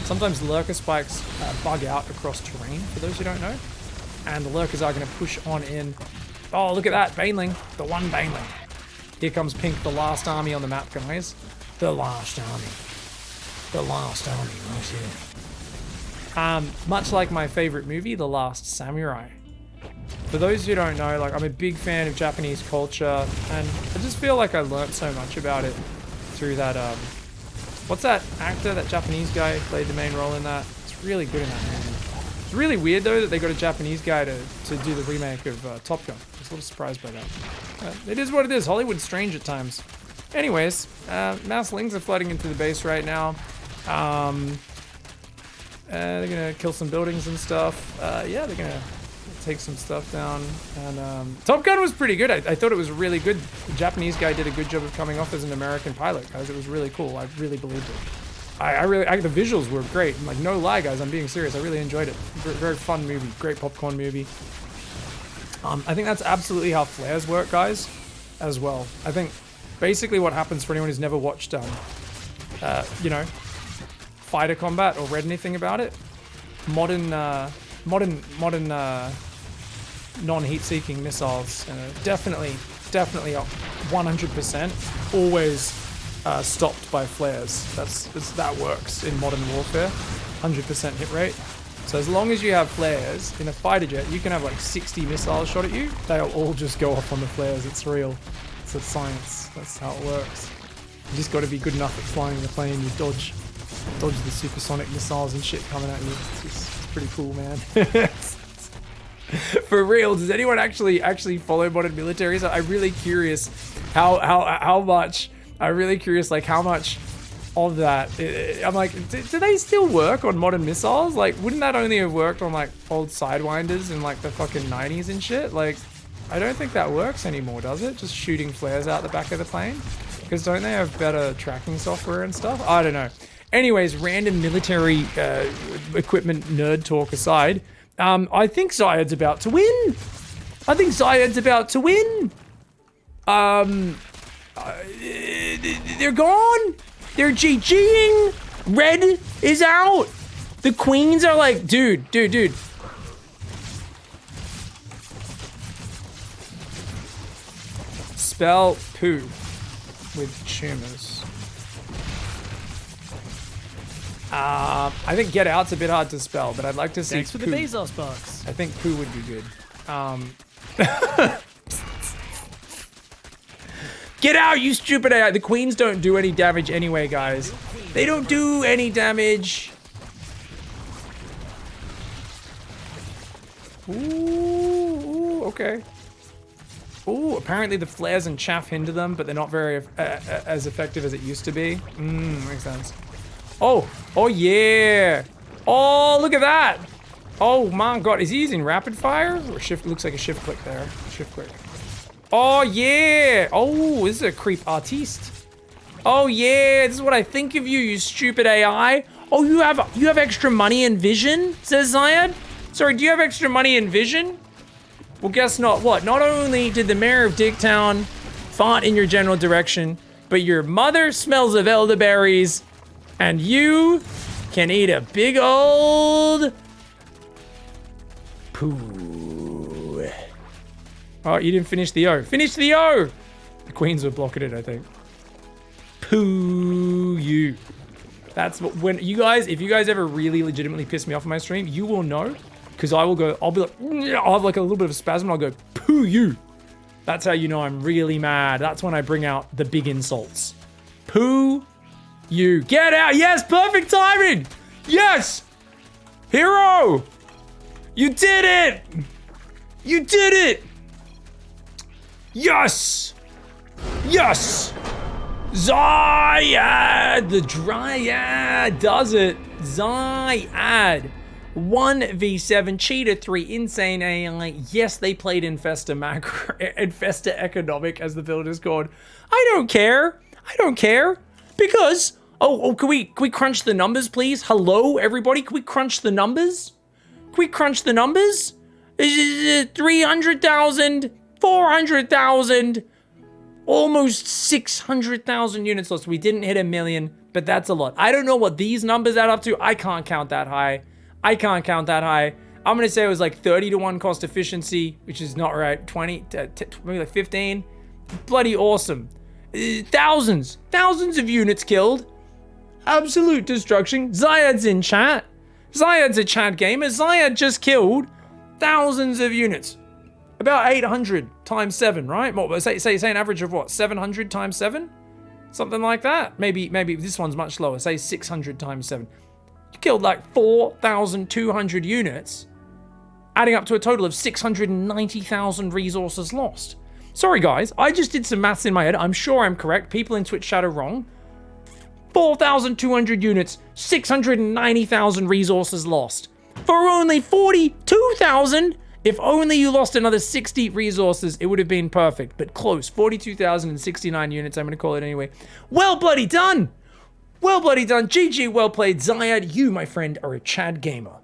Sometimes lurker spikes bug out across terrain, for those who don't know. And the lurkers are going to push on in. Oh, look at that, Baneling. The one Baneling. Here comes Pink, the last army on the map, guys. The last army. The last army right here. Much like my favorite movie, The Last Samurai. For those who don't know, like, I'm a big fan of Japanese culture, and I just feel like I learned so much about it through that, what's that actor, that Japanese guy who played the main role in that? It's really good in that movie. It's really weird, though, that they got a Japanese guy to do the remake of Top Gun. I was a little surprised by that. It is what it is. Hollywood's strange at times. Anyways, Masslings are flooding into the base right now. They're gonna kill some buildings and stuff. Yeah, they're gonna take some stuff down. And Top Gun was pretty good. I thought it was really good. The Japanese guy did a good job of coming off as an American pilot, guys. It was really cool. I really believed it. The visuals were great. Like, no lie, guys. I'm being serious. I really enjoyed it. Very fun movie. Great popcorn movie. I think that's absolutely how flares work, guys, as well. I think basically what happens for anyone who's never watched, you know, fighter combat or read anything about it, modern non-heat-seeking missiles definitely 100% always stopped by flares. That works in modern warfare. 100% hit rate. So as long as you have flares in a fighter jet, you can have like 60 missiles shot at you. They'll all just go off on the flares. It's real. It's a science. That's how it works. You just got to be good enough at flying the plane. You dodge the supersonic missiles and shit coming at you. It's pretty cool, man. For real, does anyone actually follow modern militaries? I'm really curious how much. I'm really curious, like, how much of that. I'm like, do they still work on modern missiles? Like, wouldn't that only have worked on like old Sidewinders in like the fucking 90s and shit? Like, I don't think that works anymore, does it? Just shooting flares out the back of the plane? Because don't they have better tracking software and stuff? I don't know. Anyways, random military equipment nerd talk aside, I think Xayad's about to win. They're gone. They're GGing. Red is out. The queens are like, dude. Spell poo with tumors. I think get out's a bit hard to spell, but I'd like to see. Thanks for the poo. Bezos box. I think poo would be good. Get out, you stupid AI. The queens don't do any damage anyway, guys. They don't do any damage. Ooh, okay. Ooh, apparently the flares and chaff hinder them, but they're not very as effective as it used to be. Makes sense. Oh yeah. Oh, look at that. Oh my god, is he using rapid fire? Or shift, looks like a shift click there. Shift click. Oh yeah. Oh, this is a creep artiste. Oh yeah, this is what I think of you, you stupid AI. Oh, you have extra money and vision, says Xayad. Sorry, do you have extra money and vision? Well, guess not. What? Not only did the mayor of Dicktown fart in your general direction, but your mother smells of elderberries, and you can eat a big old poo. Oh, you didn't finish the O. Finish the O! The queens were blocking it, I think. Poo you. That's what, when you guys, if you guys ever really legitimately piss me off on my stream, you will know. Because I'll be like, I'll have like a little bit of a spasm and I'll go, poo you. That's how you know I'm really mad. That's when I bring out the big insults. Poo you. Get out. Yes, perfect timing. Yes. Hero. You did it. You did it. Yes. Yes. Xayad. The Dryad does it. Xayad. 1v7, Cheater 3, Insane AI. Yes, they played Infesta Macro, Infesta Economic, as the build is called. I don't care. I don't care. Because, can we crunch the numbers, please? Hello, everybody? Can we crunch the numbers? Can we crunch the numbers? 300,000, 400,000, almost 600,000 units lost. We didn't hit 1 million, but that's a lot. I don't know what these numbers add up to. I can't count that high. I can't count that high. I'm gonna say it was like 30 to 1 cost efficiency, which is not right. 20, maybe like 15. Bloody awesome. Thousands of units killed. Absolute destruction. Xayad's in chat. Xayad's a chat gamer. Xayad just killed thousands of units. About 800 times 7, right? What, say an average of what? 700 times 7? Something like that. Maybe this one's much lower. Say 600 times 7. You killed like 4,200 units, adding up to a total of 690,000 resources lost. Sorry guys, I just did some maths in my head. I'm sure I'm correct. People in Twitch chat are wrong. 4,200 units, 690,000 resources lost. For only 42,000, if only you lost another 60 resources, it would have been perfect. But close, 42,069 units, I'm gonna call it anyway. Well bloody done! Well bloody done, GG, well played. Xayad, you, my friend, are a Chad gamer.